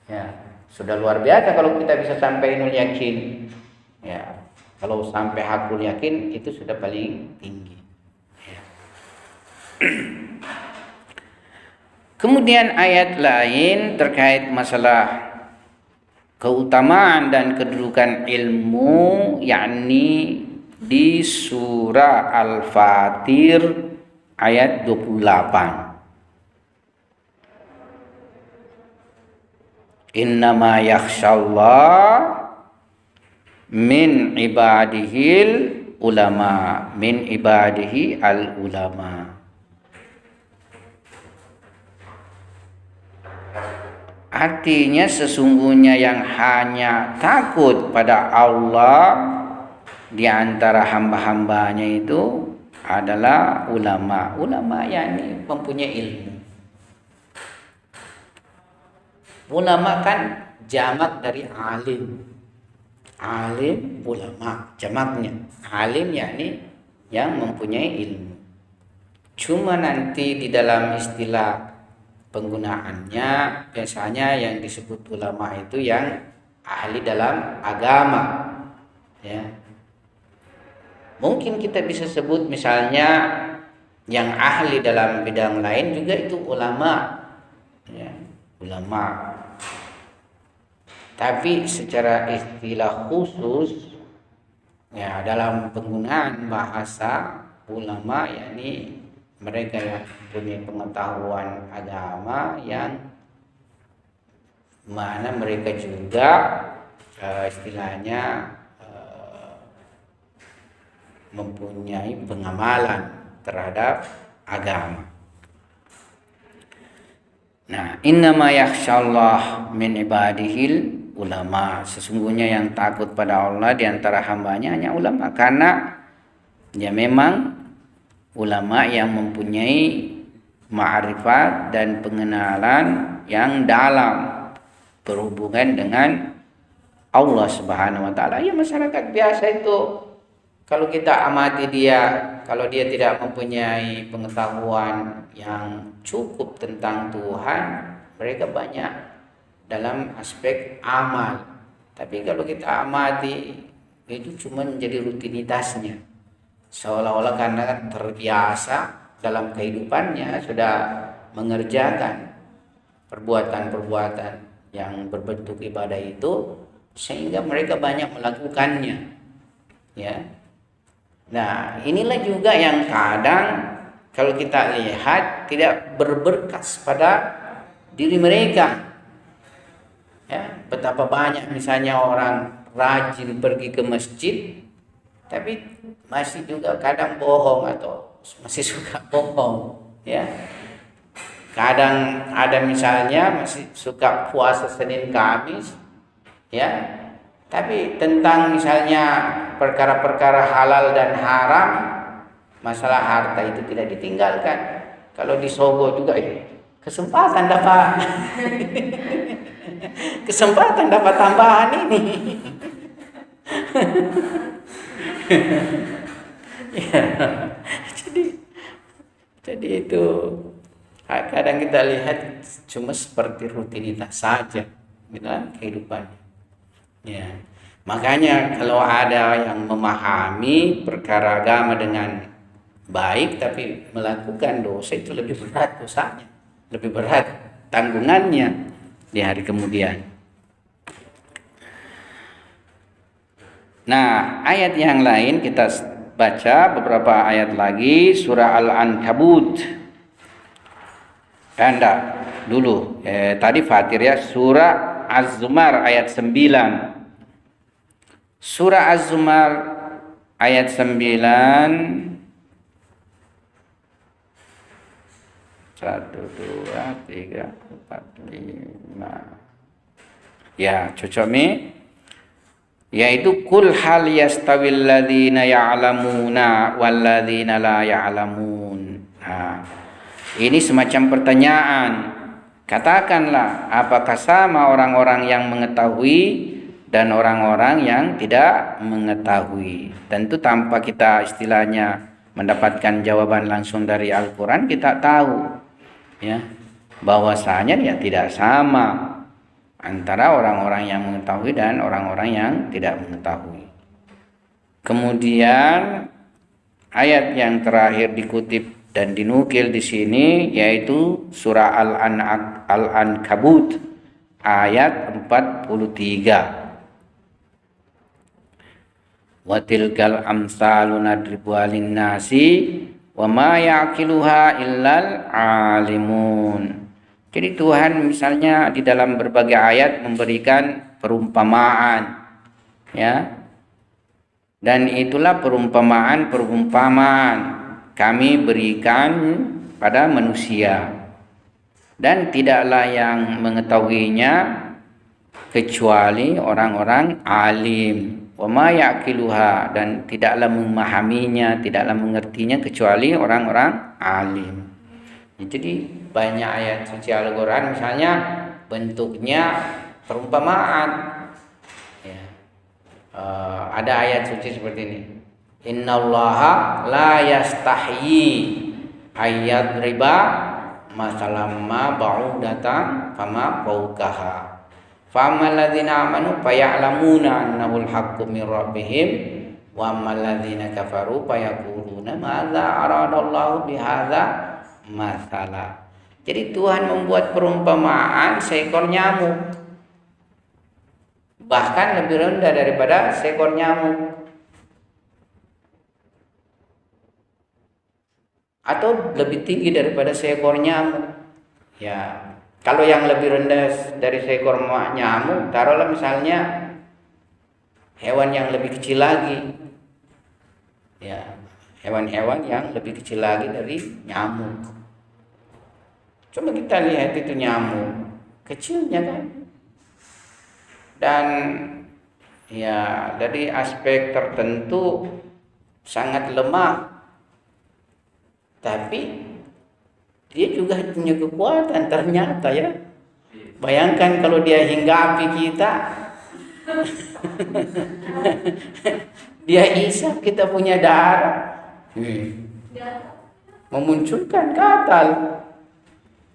Ya, sudah luar biasa kalau kita bisa sampai ainul yakin. Ya, kalau sampai hakul yakin itu sudah paling tinggi. Ya. Kemudian ayat lain terkait masalah keutamaan dan kedudukan ilmu, yakni di surah Al-Fatir ayat 28. Innama yakhshallah min ibadihil ulama, min ibadihi al ulama. Artinya sesungguhnya yang hanya takut pada Allah di antara hamba-hambanya itu adalah ulama. Ulama yakni mempunyai ilmu. Ulama kan jamak dari alim. Alim, ulama, jamaknya. Alim yakni yang mempunyai ilmu. Cuma nanti di dalam istilah penggunaannya biasanya yang disebut ulama itu yang ahli dalam agama, ya. Mungkin kita bisa sebut misalnya yang ahli dalam bidang lain juga itu ulama, ya, ulama. Tapi secara istilah khusus, ya, dalam penggunaan bahasa ulama yakni mereka yang punya pengetahuan agama yang mana mereka juga istilahnya mempunyai pengamalan terhadap agama. Nah, innama yakhshallah min ibadihil ulama, sesungguhnya yang takut pada Allah di antara hambanya hanya ulama, karena ya memang ulama yang mempunyai ma'rifat dan pengenalan yang dalam berhubungan dengan Allah Subhanahu wa taala. Ya masyarakat biasa itu kalau kita amati dia, kalau dia tidak mempunyai pengetahuan yang cukup tentang Tuhan, mereka banyak dalam aspek amal. Tapi kalau kita amati itu cuma menjadi rutinitasnya. Seolah-olah karena terbiasa dalam kehidupannya sudah mengerjakan perbuatan-perbuatan yang berbentuk ibadah itu, sehingga mereka banyak melakukannya. Ya. Nah, inilah juga yang kadang kalau kita lihat tidak berberkas pada diri mereka. Ya, betapa banyak misalnya orang rajin pergi ke masjid, tapi masih juga kadang bohong atau masih suka bohong. Ya, kadang ada misalnya masih suka puasa Senin Kamis, ya, tapi tentang misalnya perkara-perkara halal dan haram, masalah harta itu tidak ditinggalkan. Kalau disogo juga kesempatan dapat kesempatan dapat tambahan ini. Ya, jadi itu kadang kita lihat cuma seperti rutinitas saja dalam kehidupan. Ya, makanya kalau ada yang memahami perkara agama dengan baik tapi melakukan dosa, itu lebih berat dosanya, lebih berat tanggungannya di hari kemudian. Nah, ayat yang lain kita baca beberapa ayat lagi, surah Al-Ankabut. Anda dulu tadi Fatir ya, surah Az-Zumar ayat 9. Surah Az-Zumar ayat 9. 1, 2, 3, 4, 5. Ya, cocok nih. Yaitu kul hal yastawil ladzina ya'lamuna wal ladzina la ya'lamun. Nah, ini semacam pertanyaan. Katakanlah, apakah sama orang-orang yang mengetahui dan orang-orang yang tidak mengetahui? Tentu tanpa kita istilahnya mendapatkan jawaban langsung dari Al-Quran, kita tahu ya bahwasanya ya tidak sama antara orang-orang yang mengetahui dan orang-orang yang tidak mengetahui. Kemudian ayat yang terakhir dikutip dan dinukil di sini yaitu surah Al-Ankabut ayat 43. Wa tilkal amsalu nadribu lin-nasi wa ma yaqiluha illal alimun. Jadi Tuhan misalnya di dalam berbagai ayat memberikan perumpamaan, ya. Dan itulah perumpamaan kami berikan pada manusia. Dan tidaklah yang mengetahuinya kecuali orang-orang alim. Wa ma yaqiluha, dan tidaklah memahaminya, tidaklah mengertinya kecuali orang-orang alim. Jadi banyak ayat suci Al-Quran misalnya bentuknya perumpamaan. Ya. Ada ayat suci seperti ini. Innallaha la yastahyi ayat riba masalam ma ba'udatan fama fawqaha. Famal ladzina amanu faya'lamuna annahul haqqu min rabbihim wa ammal ladzina kafaru fayaquluna madza aradallahu bihadza masalah. Jadi Tuhan membuat perumpamaan seekor nyamuk, bahkan lebih rendah daripada seekor nyamuk, atau lebih tinggi daripada seekor nyamuk. Ya, kalau yang lebih rendah dari seekor nyamuk, taruhlah misalnya hewan yang lebih kecil lagi. Ya, hewan-hewan yang lebih kecil lagi dari nyamuk. Coba kita lihat itu nyamuk, kecilnya kan. Dan ya dari aspek tertentu sangat lemah. Tapi dia juga punya kekuatan ternyata ya. Bayangkan kalau dia hinggapi kita, Dia isap kita punya darah. Memunculkan katal.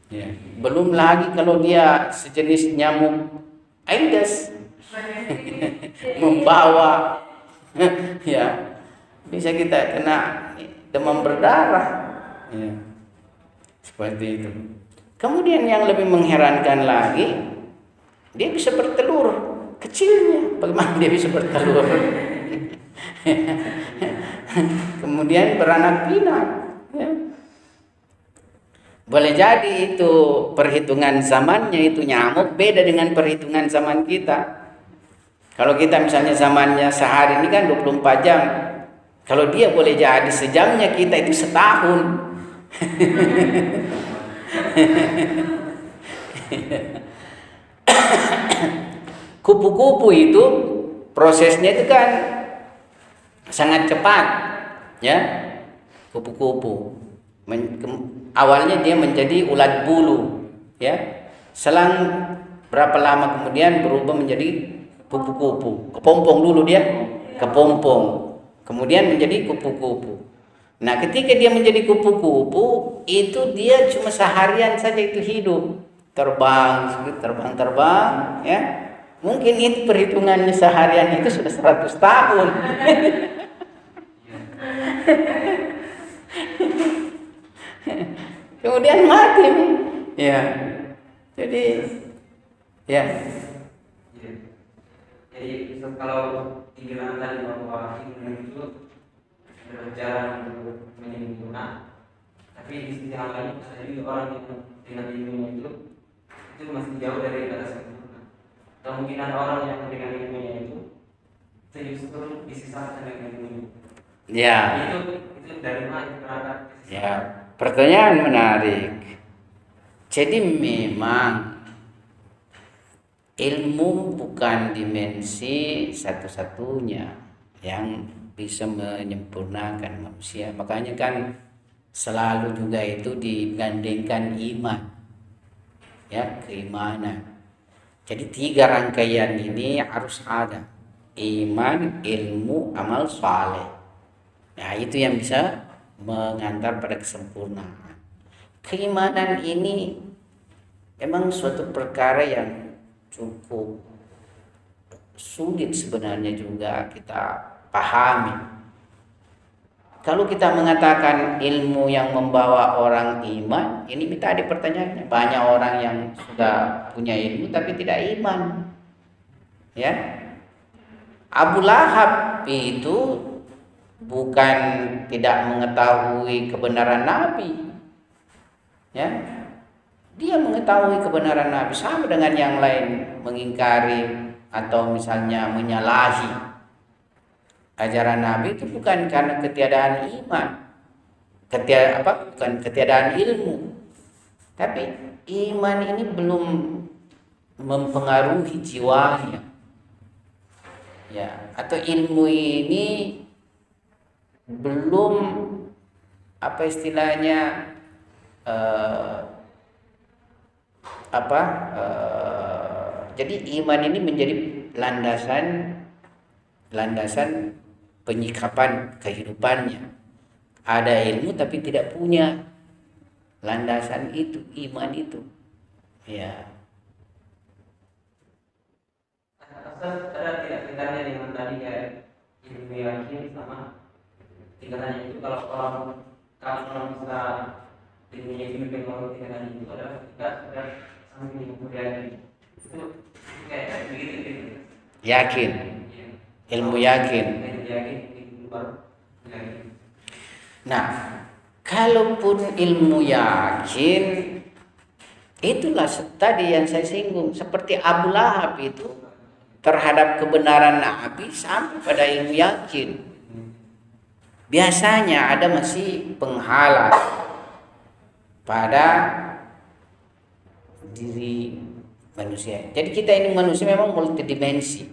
Ya. Belum lagi kalau dia sejenis nyamuk Aedes membawa ya, bisa kita kena demam berdarah. Ya. Seperti itu. Kemudian yang lebih mengherankan lagi, dia bisa bertelur kecilnya. Bagaimana dia bisa bertelur? Kemudian beranak pinak. Ya. Boleh jadi itu perhitungan zamannya itu nyamuk beda dengan perhitungan zaman kita. Kalau kita misalnya zamannya sehari ini kan 24 jam. Kalau dia boleh jadi sejamnya kita itu setahun. Kupu-kupu itu prosesnya itu kan sangat cepat, ya. Kupu-kupu awalnya dia menjadi ulat bulu, ya. Selang berapa lama kemudian berubah menjadi kupu-kupu. Kepompong dulu dia, kepompong. Kemudian menjadi kupu-kupu. Nah, ketika dia menjadi kupu-kupu, itu dia cuma seharian saja itu hidup. Terbang, ya. Mungkin itu perhitungannya seharian itu sudah 100 tahun. Kemudian mati nih. Ya. Jadi ya. Jadi kalau dibilang tadi bahwa ilmu itu berjalan untuk menyempurna, tapi di sisi yang lain ada juga orang yang dengan ilmunya itu masih jauh dari kata sempurna. Kemungkinan orang yang dengan ilmunya itu justru disisahkan dengan ilmunya. Ya. Itu dari mana berangkat? Ya, pertanyaan menarik. Jadi memang ilmu bukan dimensi satu-satunya yang bisa menyempurnakan manusia. Makanya kan selalu juga itu digandengkan iman, ya, keimanan. Jadi 3 rangkaian ini harus ada: iman, ilmu, amal saleh. Nah, itu yang bisa mengantar pada kesempurnaan. Keimanan ini memang suatu perkara yang cukup sulit sebenarnya juga kita pahami. Kalau kita mengatakan ilmu yang membawa orang iman, ini tadi pertanyaannya, banyak orang yang sudah punya ilmu tapi tidak iman. Ya. Abu Lahab itu bukan tidak mengetahui kebenaran Nabi. Ya. Dia mengetahui kebenaran Nabi, sama dengan yang lain mengingkari atau misalnya menyalahi ajaran Nabi itu bukan karena ketiadaan iman, bukan ketiadaan ilmu, tapi iman ini belum mempengaruhi jiwanya, ya, atau ilmu ini belum istilahnya jadi iman ini menjadi landasan penyikapan kehidupannya. Ada ilmu tapi tidak punya landasan itu, iman itu. Ya. Ada tidak kaitannya dengan tadi kayak ilmu yakin sama tingkatannya itu? Kalau bisa ilmunya itu mempengaruhi tingkatan itu adalah ketika sudah sampai kemudian itu kayak begitu gitu. Yakin. Ilmu yakin. Nah, kalaupun ilmu yakin, itulah tadi yang saya singgung, seperti Abu Lahab itu terhadap kebenaran Nabi sampai pada ilmu yakin. Biasanya ada masih penghalang pada diri manusia. Jadi kita ini manusia memang multidimensi,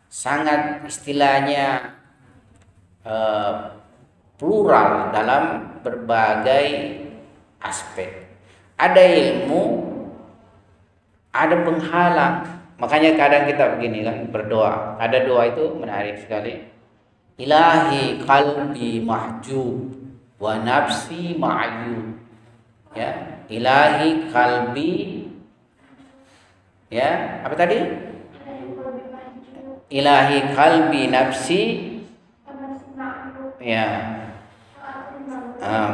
sangat istilahnya plural dalam berbagai aspek. Ada ilmu, ada penghalang, Makanya kadang kita begini kan berdoa. Ada doa itu menarik sekali. Ilahi qalbi mahjub wa nafsi ma'yub. Ya, ilahi qalbi, ya, apa tadi? Ilahi qalbi nafsi, ya.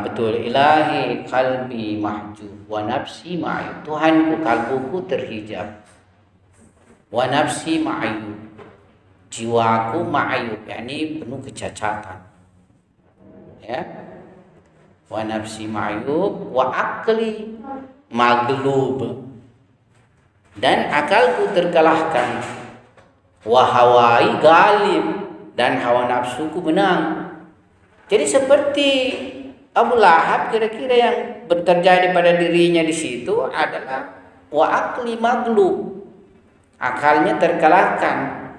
Betul. Ilahi qalbi mahjub wa nafsi ma'yub. Tuhanku, kalbuku terhijab. Wa nafsi ma'yub. Jiwaku ma'yub, yakni penuh kecacatan. Ya. Wa nafsi ma'yub wa akli maglub. Dan akalku terkalahkan. Wa hawai galib, dan hawa nafsuku menang. Jadi seperti Abu Lahab, kira-kira yang terjadi pada dirinya di situ adalah wa akli maglub. Akalnya terkalahkan,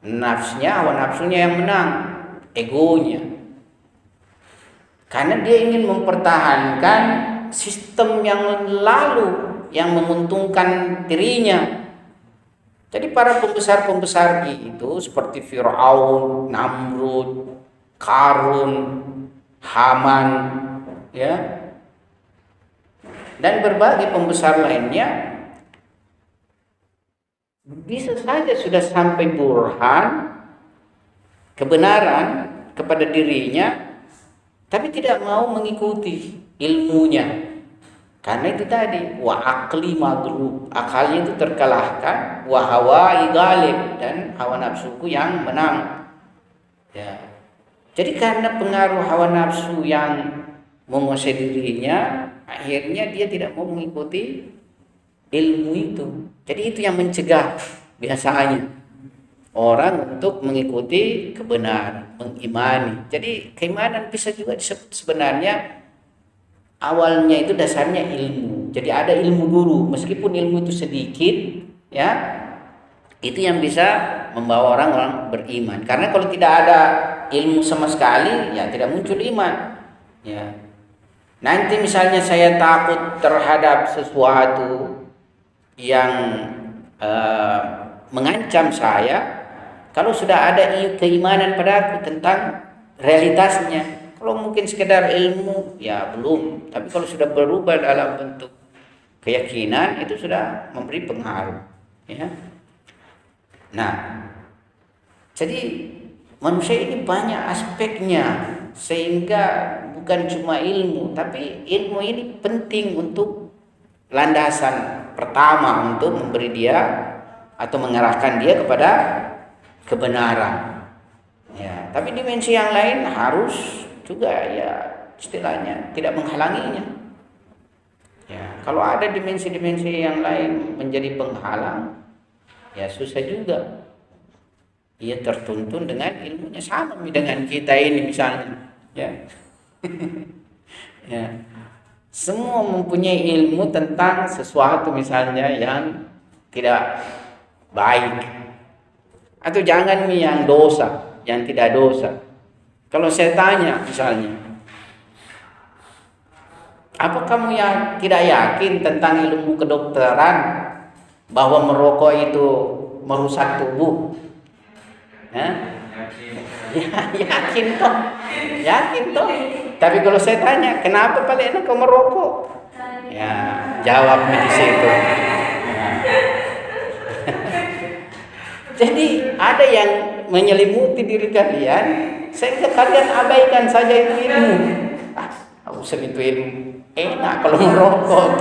hawa nafsunya yang menang, egonya. Karena dia ingin mempertahankan sistem yang lalu yang menguntungkan dirinya. Jadi para pembesar-pembesar itu seperti Fir'aun, Namrud, Qarun, Haman, ya, dan berbagai pembesar lainnya, bisa saja sudah sampai burhan kebenaran kepada dirinya, tapi tidak mau mengikuti ilmunya. Karena itu tadi, wa akli maghlub, akalnya itu terkalahkan, wa hawai galib, dan hawa nafsuku yang menang. Ya. Jadi karena pengaruh hawa nafsu yang menguasai dirinya, akhirnya dia tidak mau mengikuti ilmu itu. Jadi itu yang mencegah biasanya orang untuk mengikuti kebenaran, mengimani. Jadi keimanan bisa juga disebut sebenarnya awalnya itu dasarnya ilmu. Jadi ada ilmu dulu, meskipun ilmu itu sedikit, ya, itu yang bisa membawa orang beriman. Karena kalau tidak ada ilmu sama sekali, ya tidak muncul iman. Ya. Nanti misalnya saya takut terhadap sesuatu yang mengancam saya, kalau sudah ada keimanan padaku tentang realitasnya. Kalau mungkin sekedar ilmu, ya belum. Tapi kalau sudah berubah dalam bentuk keyakinan, itu sudah memberi pengaruh. Ya. Nah, jadi manusia ini banyak aspeknya, sehingga bukan cuma ilmu, tapi ilmu ini penting untuk landasan pertama untuk memberi dia atau mengarahkan dia kepada kebenaran. Ya, tapi dimensi yang lain harus juga, ya, istilahnya tidak menghalanginya. Ya, kalau ada dimensi-dimensi yang lain menjadi penghalang, ya susah juga. Ia tertuntun dengan ilmunya sama dengan kita ini misalnya, ya. Ya. Semua mempunyai ilmu tentang sesuatu misalnya yang tidak baik. Atau jangan yang dosa, yang tidak dosa. Kalau saya tanya misalnya, apa kamu yang tidak yakin tentang ilmu kedokteran bahwa merokok itu merusak tubuh? Ya, yakin toh, yakin toh. Tapi kalau saya tanya, kenapa paling enak kau merokok? Ya, jawabnya di situ. Ya. Jadi ada yang menyelimuti diri kalian, sehingga kalian abaikan saja itu ilmu. Aku itu ilmu, enak kalau merokok.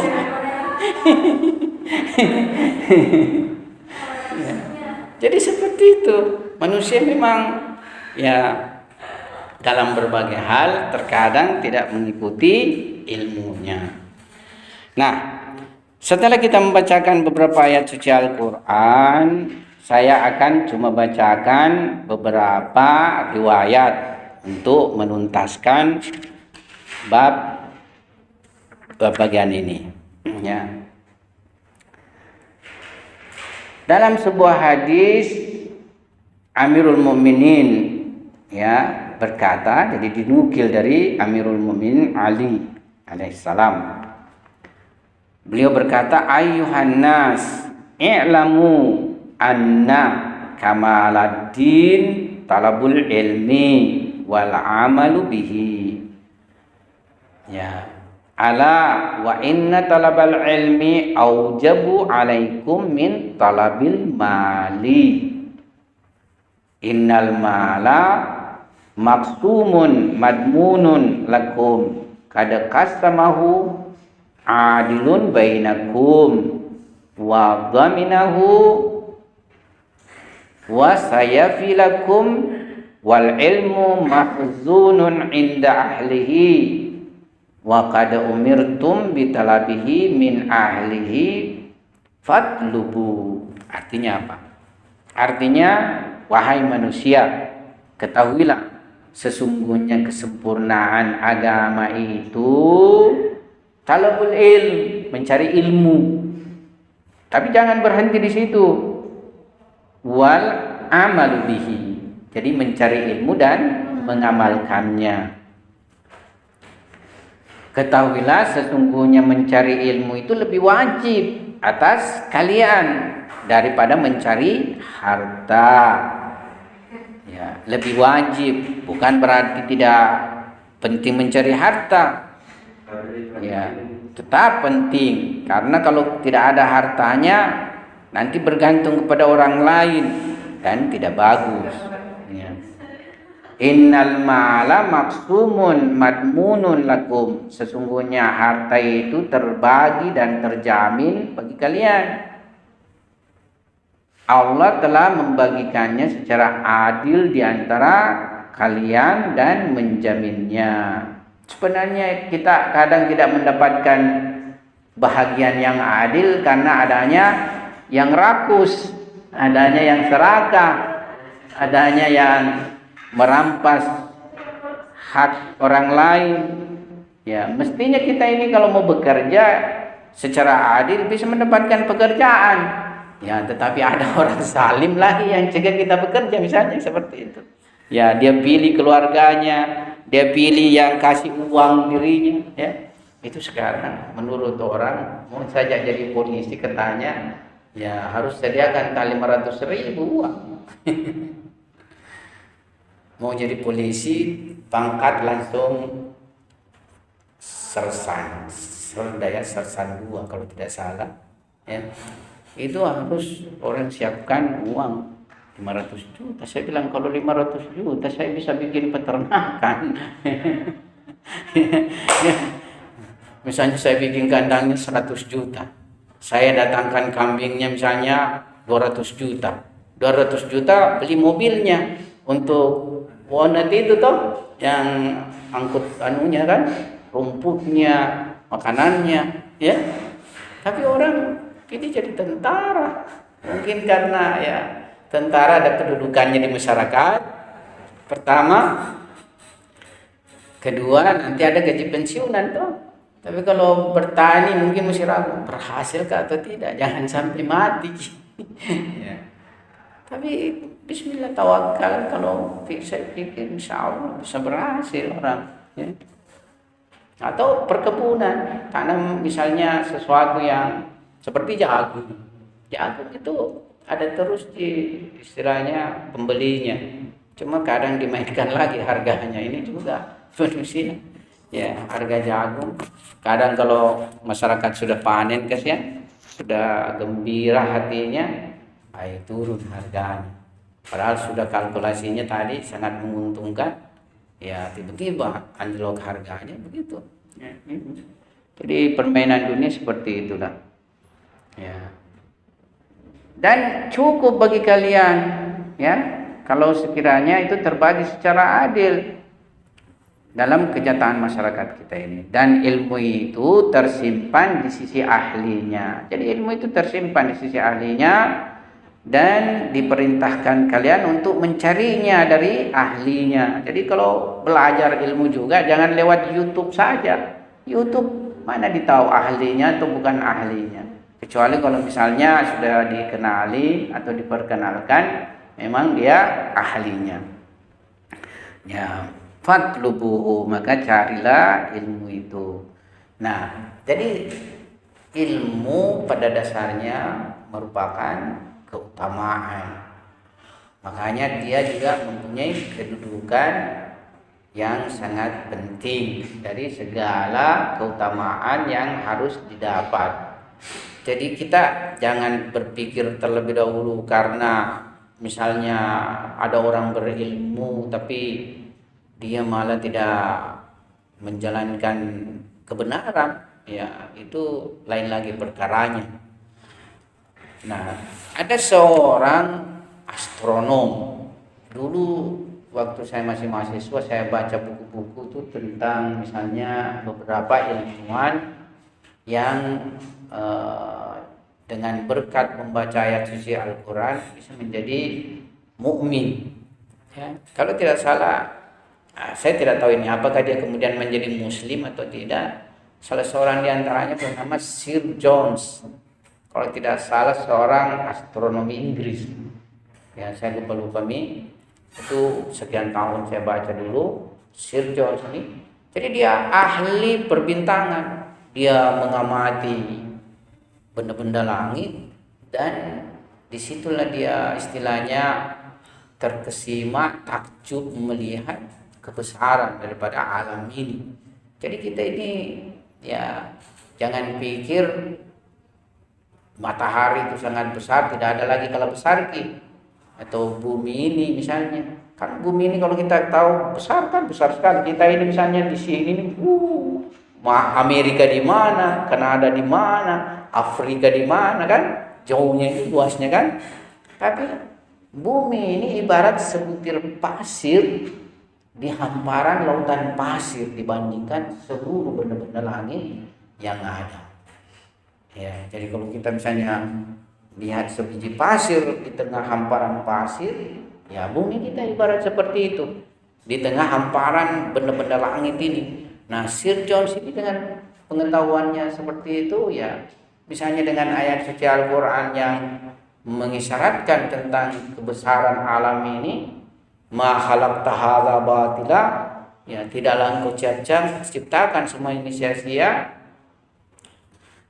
Ya. Jadi seperti itu. Manusia memang, ya, dalam berbagai hal terkadang tidak mengikuti ilmunya. Nah, setelah kita membacakan beberapa ayat suci Al-Quran, saya akan cuma bacakan beberapa riwayat untuk menuntaskan bab bagian ini. Ya. Dalam sebuah hadis, Amirul Mukminin, ya, berkata, jadi dinukil dari Amirul Mukminin Ali alaihissalam. Beliau berkata, ayyuhan nas i'lamu anna kamaladdin talabul ilmi wal amalu bihi. Ya, ala wa inna talabal ilmi aujabu alaikum min talabil mali. Innal mala maqsumun madmunun lakum kada qasamahu adilun bainakum wa dhaminahu wa sayafilakum wal ilmu mahzunun inda ahlihi wa qad umirtum bitalabihi min ahlihi fatlubu. Artinya apa? Artinya, wahai manusia, ketahuilah sesungguhnya kesempurnaan agama itu talabul ilm, mencari ilmu. Tapi jangan berhenti di situ. Wal amalu bihi. Jadi mencari ilmu dan mengamalkannya. Ketahuilah sesungguhnya mencari ilmu itu lebih wajib atas kalian daripada mencari harta. Ya, lebih wajib, bukan berarti tidak penting mencari harta. Ya, tetap penting, karena kalau tidak ada hartanya nanti bergantung kepada orang lain dan tidak bagus. Ya. Innal mala maqsumun madmunun lakum. Sesungguhnya harta itu terbagi dan terjamin bagi kalian. Allah telah membagikannya secara adil di antara kalian dan menjaminnya. Sebenarnya kita kadang tidak mendapatkan bahagian yang adil karena adanya yang rakus, adanya yang serakah, adanya yang merampas hak orang lain. Ya, mestinya kita ini kalau mau bekerja secara adil bisa mendapatkan pekerjaan. Ya, tetapi ada orang zalim lagi yang cegah kita bekerja, misalnya seperti itu. Ya, dia pilih keluarganya, dia pilih yang kasih uang dirinya. Ya, itu sekarang menurut orang mau saja jadi polisi katanya, ya harus sediakan 500.000 uang. Mau jadi polisi pangkat langsung sersan, sersan 2 kalau tidak salah. Ya. Itu harus orang siapkan uang 500 juta. Saya bilang kalau 500 juta saya bisa bikin peternakan. Misalnya saya bikin kandangnya 100 juta. Saya datangkan kambingnya misalnya 200 juta. 200 juta beli mobilnya untuk Wonet itu toh yang angkut anunya kan, rumputnya, makanannya, ya. Tapi orang ini jadi tentara, mungkin karena ya tentara ada kedudukannya di masyarakat. Pertama, kedua nanti ada gaji pensiunan tuh. Tapi kalau bertani mungkin masih ragu berhasil kah atau tidak, jangan sampai mati. Ya. Tapi Bismillah tawakal, kalau saya pikir insya Allah bisa berhasil orang. Ya. Atau perkebunan, tanam misalnya sesuatu yang seperti jagung. Jagung itu ada terus di istilahnya pembelinya. Cuma kadang dimainkan lagi harganya, ini juga manusia. Ya, harga jagung. Kadang kalau masyarakat sudah panen kasihan, sudah gembira hatinya, turun harganya. Padahal sudah kalkulasinya tadi sangat menguntungkan. Ya, tiba-tiba anjlok harganya begitu. Ya. Jadi permainan dunia seperti itulah. Ya. Dan cukup bagi kalian, ya, kalau sekiranya itu terbagi secara adil dalam kenyataan masyarakat kita ini. Dan ilmu itu tersimpan di sisi ahlinya. Jadi ilmu itu tersimpan di sisi ahlinya dan diperintahkan kalian untuk mencarinya dari ahlinya. Jadi kalau belajar ilmu juga jangan lewat YouTube saja. YouTube mana ditahu ahlinya atau bukan ahlinya. Kecuali kalau misalnya sudah dikenali atau diperkenalkan, memang dia ahlinya. Ya, fatlubuhu, maka carilah ilmu itu. Nah, jadi ilmu pada dasarnya merupakan keutamaan. Makanya dia juga mempunyai kedudukan yang sangat penting dari segala keutamaan yang harus didapat. Jadi kita jangan berpikir terlebih dahulu karena misalnya ada orang berilmu tapi dia malah tidak menjalankan kebenaran, ya itu lain lagi perkaranya. Nah, ada seorang astronom. Dulu waktu saya masih mahasiswa, saya baca buku-buku itu tentang misalnya beberapa ilmuwan yang dengan berkat membaca ayat suci Al-Quran bisa menjadi mukmin. Ya, kalau tidak salah, saya tidak tahu ini apakah dia kemudian menjadi muslim atau tidak. Salah seorang di antaranya bernama Sir Jones. Kalau tidak salah seorang astronomi Inggris. Ya, saya lupa nih. Itu sekian tahun saya baca dulu Sir Jones ini. Jadi dia ahli perbintangan. Dia mengamati benda-benda langit dan disitulah dia istilahnya terkesima takjub melihat kebesaran daripada alam ini. Jadi kita ini ya jangan pikir matahari itu sangat besar, tidak ada lagi skala besar atau bumi ini misalnya. Kan bumi ini kalau kita tahu besar kan besar sekali. Kita ini misalnya di sini nih, Amerika di mana, Kanada di mana, Afrika di mana kan, jauhnya itu luasnya kan. Tapi bumi ini ibarat sebutir pasir di hamparan lautan pasir dibandingkan seluruh benda-benda langit yang ada. Ya, jadi kalau kita misalnya lihat sebiji pasir di tengah hamparan pasir, ya bumi kita ibarat seperti itu di tengah hamparan benda-benda langit ini. Nah, Sir Jones ini dengan pengetahuannya seperti itu, ya misalnya dengan ayat suci Al-Quran yang mengisyaratkan tentang kebesaran alam ini, ma khalaqta hadza batila, ya tidaklah engkau ciptakan semua ini sia-sia,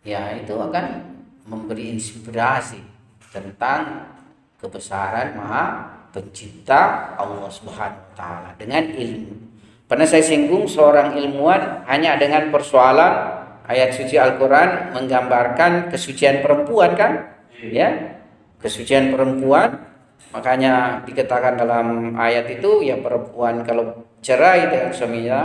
ya itu akan memberi inspirasi tentang kebesaran Maha Pencipta Allah Subhanahu wa taala dengan ilmu. Pernah saya singgung seorang ilmuwan hanya dengan persoalan ayat suci Al-Quran menggambarkan kesucian perempuan kan? Ya, kesucian perempuan. Makanya dikatakan dalam ayat itu ya perempuan kalau cerai dengan suaminya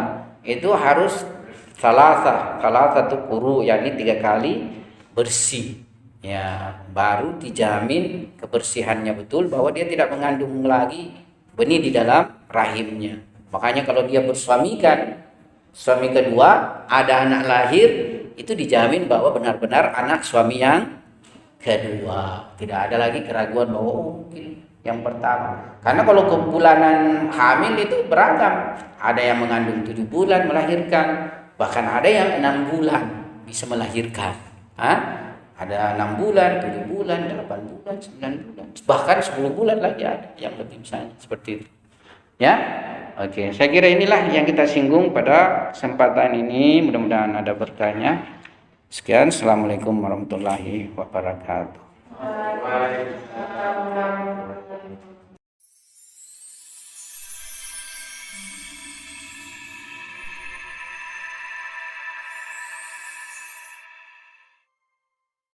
itu harus salasa tuh kuru, yakni 3 kali bersih. Ya, baru dijamin kebersihannya betul bahwa dia tidak mengandung lagi benih di dalam rahimnya. Makanya kalau dia bersuami kan, suami kedua ada anak lahir, itu dijamin bahwa benar-benar anak suami yang kedua. Tidak ada lagi keraguan bahwa mungkin yang pertama. Karena kalau kebulanan hamil itu beragam. Ada yang mengandung 7 bulan melahirkan, bahkan ada yang 6 bulan bisa melahirkan. Ada 6 bulan, 7 bulan, 8 bulan, 9 bulan, bahkan 10 bulan lagi ada yang lebih misalnya seperti itu. Ya, oke. Saya kira inilah yang kita singgung pada kesempatan ini. Mudah-mudahan ada berkahnya. Sekian, assalamualaikum warahmatullahi wabarakatuh.